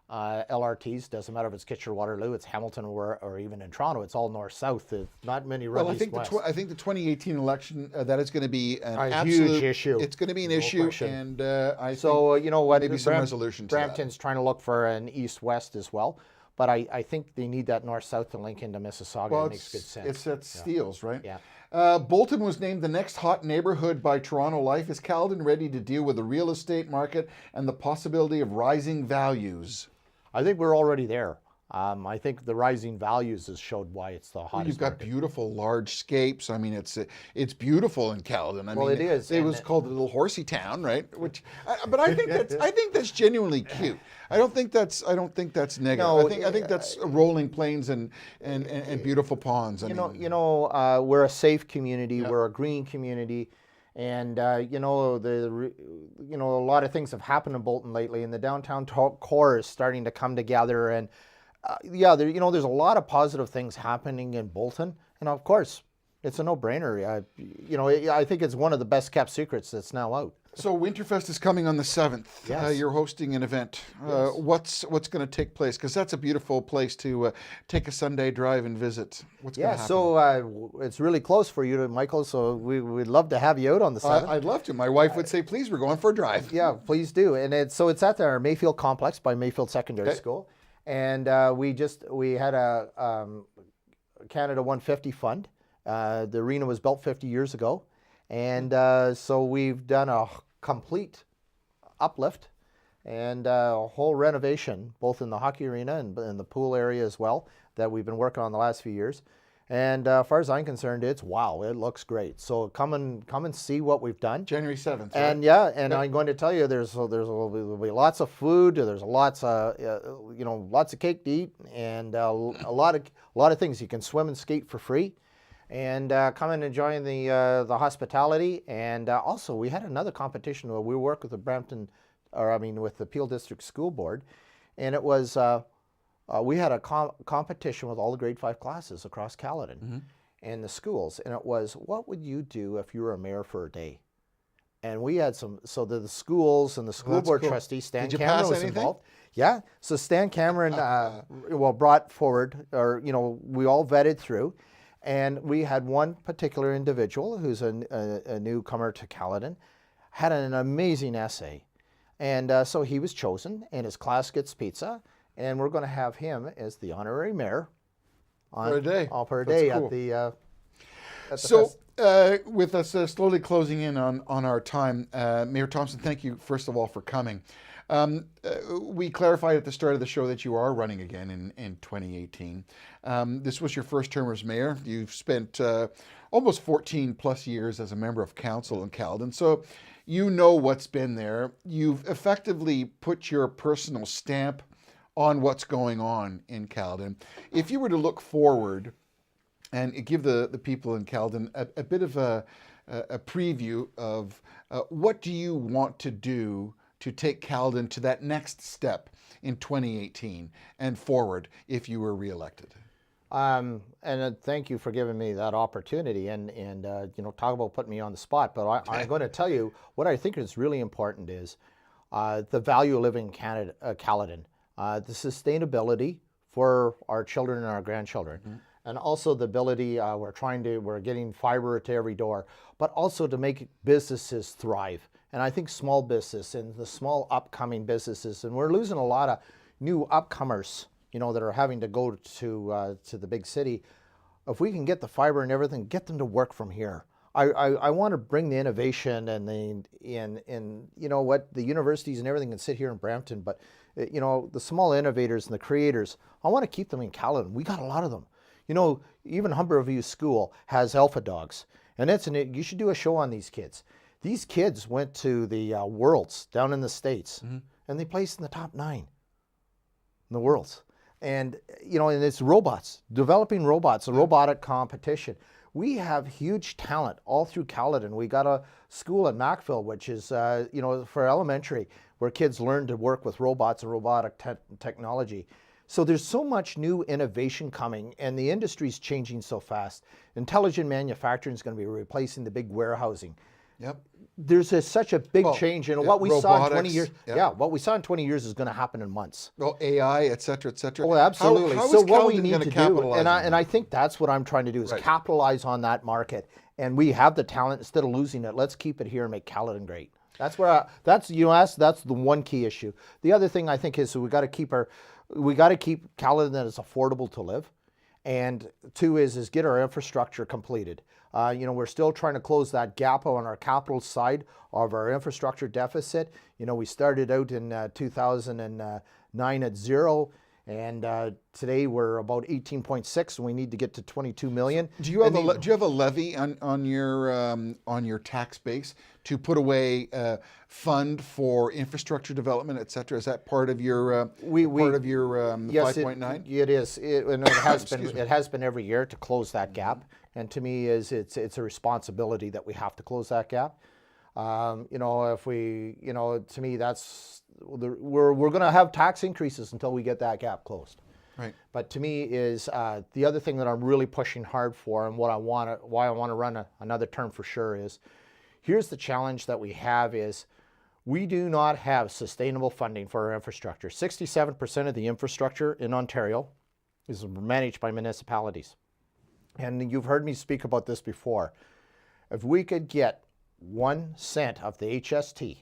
LRTs, doesn't matter if it's Kitchener-Waterloo, it's Hamilton, or even in Toronto, it's all north-south. Not many run east-west. I think the 2018 election, that is going to be a huge issue. It's going to be an issue, question. And I so think you know what, maybe some resolution to Brampton's trying to look for an east-west as well, but I think they need that north-south to link into Mississauga. Well, it makes good sense. It's at Steeles, right? Yeah. Bolton was named the next hot neighborhood by Toronto Life. Is Caledon ready to deal with the real estate market and the possibility of rising values? I think we're already there. I think the rising values has showed why it's the hottest. You've got market. beautiful large scapes. I mean, it's beautiful in Caledon. I mean, it is. It was called a little horsey town, right? But I think that's genuinely cute. I don't think that's negative. No, I think that's rolling plains and beautiful ponds. We're a safe community. We're a green community. And a lot of things have happened in Bolton lately, and the downtown core is starting to come together. And there's a lot of positive things happening in Bolton, and of course, it's a no-brainer. I think it's one of the best kept secrets that's now out. So Winterfest is coming on the 7th. Yes. You're hosting an event. Yes. What's going to take place? Because that's a beautiful place to take a Sunday drive and visit. What's going to happen? So it's really close for you, Michael. So we'd love to have you out on the 7th. I'd love to. My wife would say, "Please, we're going for a drive." Yeah, please do. And it's at our Mayfield complex by Mayfield Secondary School, and we had a Canada 150 fund. The arena was built 50 years ago, and so we've done a complete uplift and a whole renovation, both in the hockey arena and in the pool area as well, that we've been working on the last few years. And as far as I'm concerned, it looks great. So come and see what we've done. January 7th. And right? I'm going to tell you, there'll be lots of food. There's lots of cake to eat, and a lot of things. You can swim and skate for free. And come and enjoy the hospitality. And also, we had another competition where we worked with with the Peel District School Board, and it was we had a competition with all the grade 5 classes across Caledon and the schools, and it was, what would you do if you were a mayor for a day? And we had the schools and the school board trustee Stan Cameron was involved. Yeah, so Stan Cameron brought forward, we all vetted through. And we had one particular individual who's a newcomer to Caledon, had an amazing essay. And so he was chosen, and his class gets pizza. And we're going to have him as the honorary mayor for a day. For a That's day cool. at the So with us slowly closing in on our time, Mayor Thompson, thank you, first of all, for coming. We clarified at the start of the show that you are running again in 2018. This was your first term as mayor. You've spent almost 14 plus years as a member of council in Caledon, so you know what's been there. You've effectively put your personal stamp on what's going on in Caledon. If you were to look forward and give the people in Caledon a bit of a preview of what do you want to do to take Caledon to that next step in 2018 and forward if you were reelected? And thank you for giving me that opportunity and talk about putting me on the spot. But I'm going to tell you what I think is really important is the value of living in Caledon, the sustainability for our children and our grandchildren. Mm-hmm. And also the ability, we're getting fiber to every door, but also to make businesses thrive. And I think small business and the small upcoming businesses, and we're losing a lot of new upcomers, that are having to go to the big city. if we can get the fiber and everything, get them to work from here. I want to bring the innovation and you know what, the universities and everything can sit here in Brampton, but you know, the small innovators and the creators, I want to keep them in Caledon. We got a lot of them. You know, even Humberview School has alpha dogs, and you should do a show on these kids. These kids went to the Worlds down in the States, and they placed in the top 9 in the Worlds. And, you know, and it's robots, developing robots, a robotic competition. We have huge talent all through Caledon. We got a school in Macville, which is, you know, for elementary, where kids learn to work with robots and robotic technology. So there's so much new innovation coming, and the industry's changing so fast. Intelligent manufacturing is going to be replacing the big warehousing. Yep. There's such a big change, and what we saw in 20 years, what we saw in 20 years is going to happen in months. Well, AI, et cetera, et cetera. Oh, absolutely. How so is what we Caledon need gonna to do, capitalize on and I think that's what I'm trying to do, is capitalize on that market. And we have the talent. Instead of losing it, let's keep it here and make Caledon great. That's where that's the one key issue. The other thing I think is we got to keep Caledon that is affordable to live, and 2 is get our infrastructure completed. You know, we're still trying to close that gap on our capital side of our infrastructure deficit. You know, we started out in 2009 at 0, and today we're about 18.6, and we need to get to 22 million. Do you have a levy on your tax base to put away fund for infrastructure development, et cetera? Is that part of your part of your 5.9? It is, and it has been. It has been every year to close that gap. And to me, it's a responsibility that we have to close that gap. You know, if we, you know, to me, we're going to have tax increases until we get that gap closed. Right. But to me is the other thing that I'm really pushing hard for, and why I want to run another term for sure is, here's the challenge that we have is, we do not have sustainable funding for our infrastructure. 67% of the infrastructure in Ontario is managed by municipalities. And you've heard me speak about this before. If we could get 1 cent of the HST,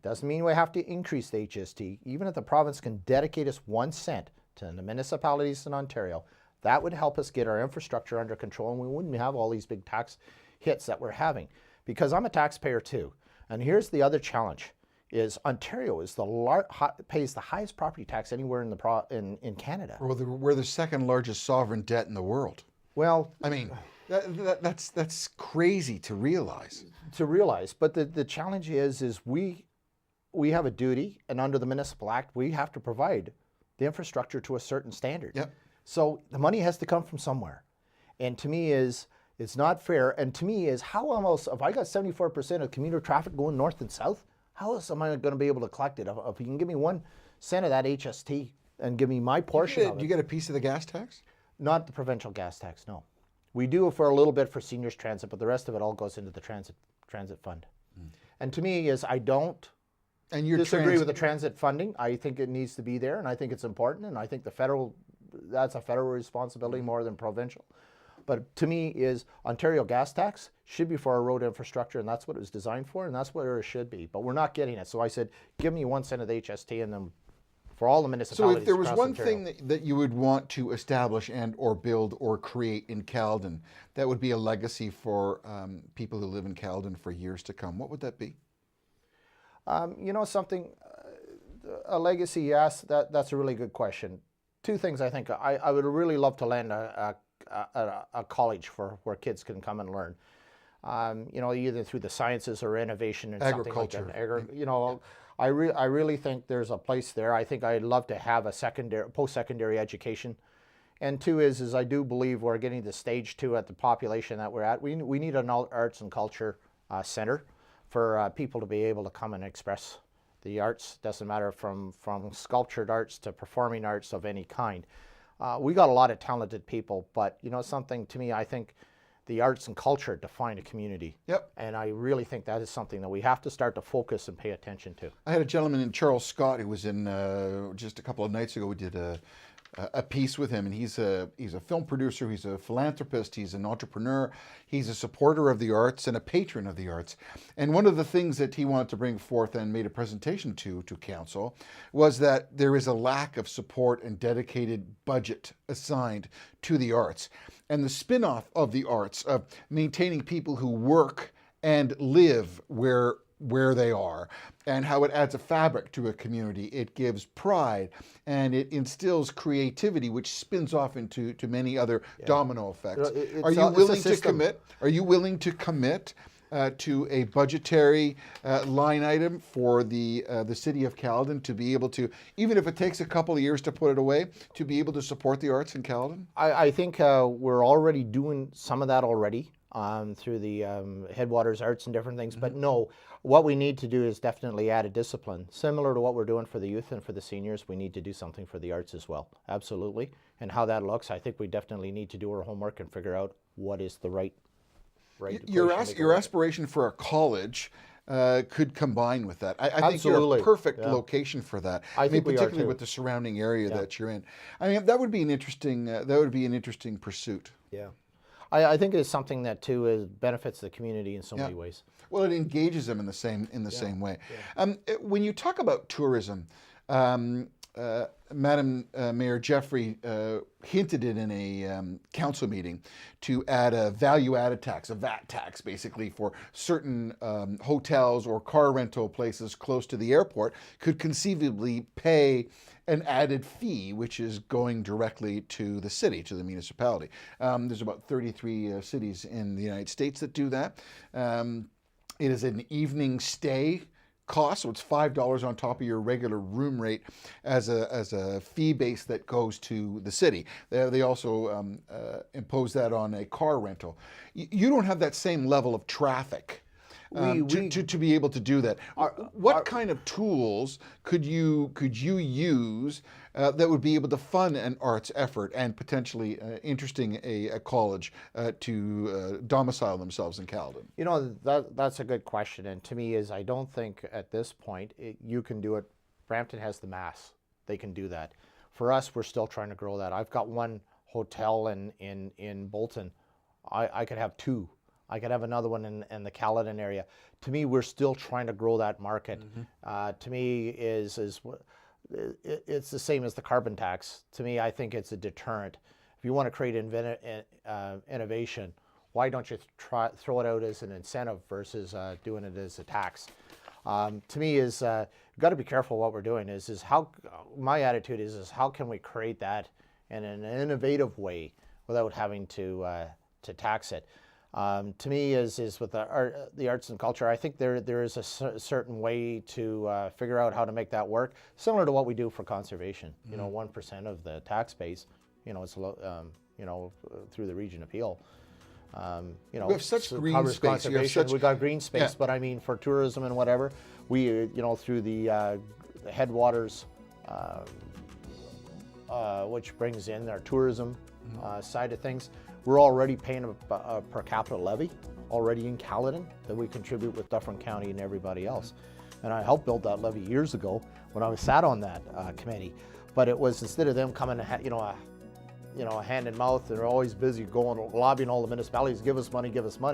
doesn't mean we have to increase the HST. Even if the province can dedicate us 1 cent to the municipalities in Ontario, that would help us get our infrastructure under control, and we wouldn't have all these big tax hits that we're having. Because I'm a taxpayer too. And here's the other challenge, is Ontario is pays the highest property tax anywhere in Canada. Well, we're the second largest sovereign debt in the world. Well, I mean, that's crazy to realize. But the challenge is we have a duty, and under the Municipal Act, we have to provide the infrastructure to a certain standard. Yep. So the money has to come from somewhere. And to me it's not fair. And to me is, how almost, if I got 74% of commuter traffic going north and south, how else am I going to be able to collect it? If you can give me 1 cent of that HST and give me my portion of it. Do you get a piece of the gas tax? Not the provincial gas tax, no. We do for a little bit for seniors transit, but the rest of it all goes into the transit fund. And to me is, I don't disagree with the transit funding. I think it needs to be there, and I think it's important, and I think that's a federal responsibility more than provincial. But to me is, Ontario gas tax should be for our road infrastructure, and that's what it was designed for, and that's where it should be. But we're not getting it. So I said, give me 1 cent of the HST, and then for all the municipalities. So if there was one Ontario, thing that you would want to establish and or build or create in Caledon, that would be a legacy for people who live in Caledon for years to come, what would that be? You know something, a legacy, yes, that's a really good question. 2 things I think. I would really love to land a college where kids can come and learn. You know, either through the sciences or innovation and agriculture. Something like that. You know, I really think there's a place there. I think I'd love to have a post-secondary education. And 2 is I do believe we're getting to stage 2 at the population that we're at. We need an arts and culture center for people to be able to come and express the arts. Doesn't matter from sculptured arts to performing arts of any kind. We got a lot of talented people, but you know something, to me, I think the arts and culture define a community. Yep. And I really think that is something that we have to start to focus and pay attention to. I had a gentleman in Charles Scott who was in just a couple of nights ago. We did a piece with him, and he's a film producer, he's a philanthropist, he's an entrepreneur, he's a supporter of the arts and a patron of the arts. And one of the things that he wanted to bring forth and made a presentation to council was that there is a lack of support and dedicated budget assigned to the arts. And the spin-off of the arts, of maintaining people who work and live where they are, and how it adds a fabric to a community. It gives pride and it instills creativity, which spins off into many other domino effects. Are you willing to commit? Are you willing to commit to a budgetary line item for the city of Caledon to be able to, even if it takes a couple of years to put it away, to be able to support the arts in Caledon? I think we're already doing some of that already through the Headwaters Arts and different things. But no, what we need to do is definitely add a discipline. Similar to what we're doing for the youth and for the seniors, we need to do something for the arts as well. Absolutely. And how that looks, I think we definitely need to do our homework and figure out what is the right Your aspiration for a college could combine with that. I think you're a perfect location for that. I mean, particularly with the surrounding area that you're in. I mean, that would be an interesting pursuit. Yeah. I think it's something that too benefits the community in so many ways. Well, it engages them in the same way. Yeah. When you talk about tourism, Madam Mayor Jeffrey hinted it in a council meeting to add a value-added tax, a VAT tax, basically, for certain hotels or car rental places close to the airport could conceivably pay an added fee, which is going directly to the city, to the municipality. There's about 33 cities in the United States that do that. It is an evening stay cost, so it's $5 on top of your regular room rate as a fee base that goes to the city. They also impose that on a car rental. You don't have that same level of traffic to be able to do that. What kind of tools could you use that would be able to fund an arts effort and potentially interesting a college to domicile themselves in Caledon? You know, that's a good question, and to me I don't think at this point you can do it. Brampton has the mass; they can do that. For us, we're still trying to grow that. I've got one hotel in Bolton. I could have two. I could have another one in the Caledon area. To me, we're still trying to grow that market. To me, it's the same as the carbon tax. To me, I think it's a deterrent. If you want to create innovation, why don't you throw it out as an incentive versus doing it as a tax? To me, you've got to be careful what we're doing. Is how my attitude is how can we create that in an innovative way without having to tax it? To me, is with the arts and culture, I think there is a certain way to figure out how to make that work, similar to what we do for conservation. You know, 1% of the tax base, it's through the region appeal. We have such green space. We got green space, but I mean for tourism and whatever, we through the Headwaters, which brings in our tourism side of things. We're already paying a per capita levy already in Caledon that we contribute with Dufferin County and everybody else. And I helped build that levy years ago when I was sat on that committee. But it was instead of them coming, a hand in mouth, they're always busy lobbying all the municipalities, give us money,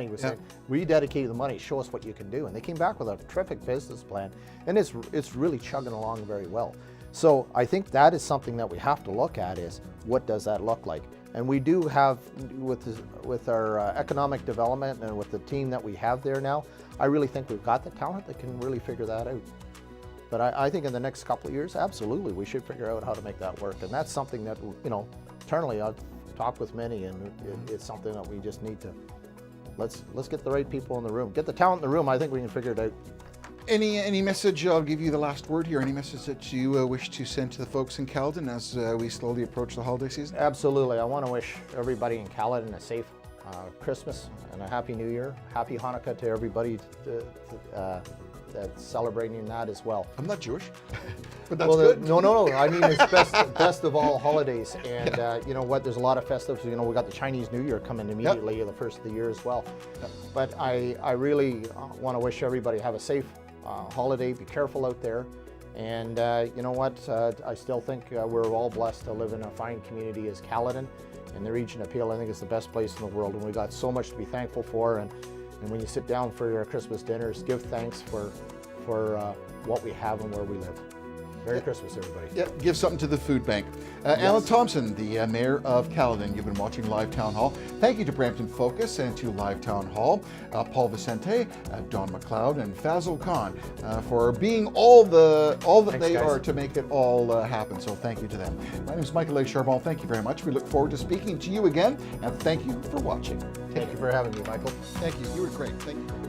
we're saying, we dedicate the money, show us what you can do. And they came back with a terrific business plan, and it's really chugging along very well. So I think that is something that we have to look at is what does that look like? And we do have, with our economic development and with the team that we have there now, I really think we've got the talent that can really figure that out. But I think in the next couple of years, absolutely, we should figure out how to make that work. And that's something that, internally I've talked with many, and it's something that we just need to, let's get the right people in the room. Get the talent in the room, I think we can figure it out. Any message, I'll give you the last word here, any message that you wish to send to the folks in Caledon as we slowly approach the holiday season? Absolutely. I want to wish everybody in Caledon a safe Christmas and a Happy New Year. Happy Hanukkah to everybody that's celebrating that as well. I'm not Jewish, but that's good. No. I mean, it's best of all holidays. And you know what, there's a lot of festives. We got the Chinese New Year coming immediately, the first of the year as well. But I really want to wish everybody have a safe holiday. Be careful out there, And you know what? I still think we're all blessed to live in a fine community as Caledon. And the region of Peel, I think, is the best place in the world. And we got so much to be thankful for. And when you sit down for your Christmas dinners, give thanks for what we have and where we live. Merry Christmas, everybody. Yep, give something to the food bank. Allan Thompson, the Mayor of Caledon. You've been watching Live Town Hall. Thank you to Brampton Focus and to Live Town Hall, Paul Vicente, Don McLeod, and Fazil Khan for being all that Thanks, they guys. are to make it all happen. So thank you to them. My name is Michael A. Charbon. Thank you very much. We look forward to speaking to you again, and thank you for watching. Thank you for having me, Michael. Thank you. You were great. Thank you.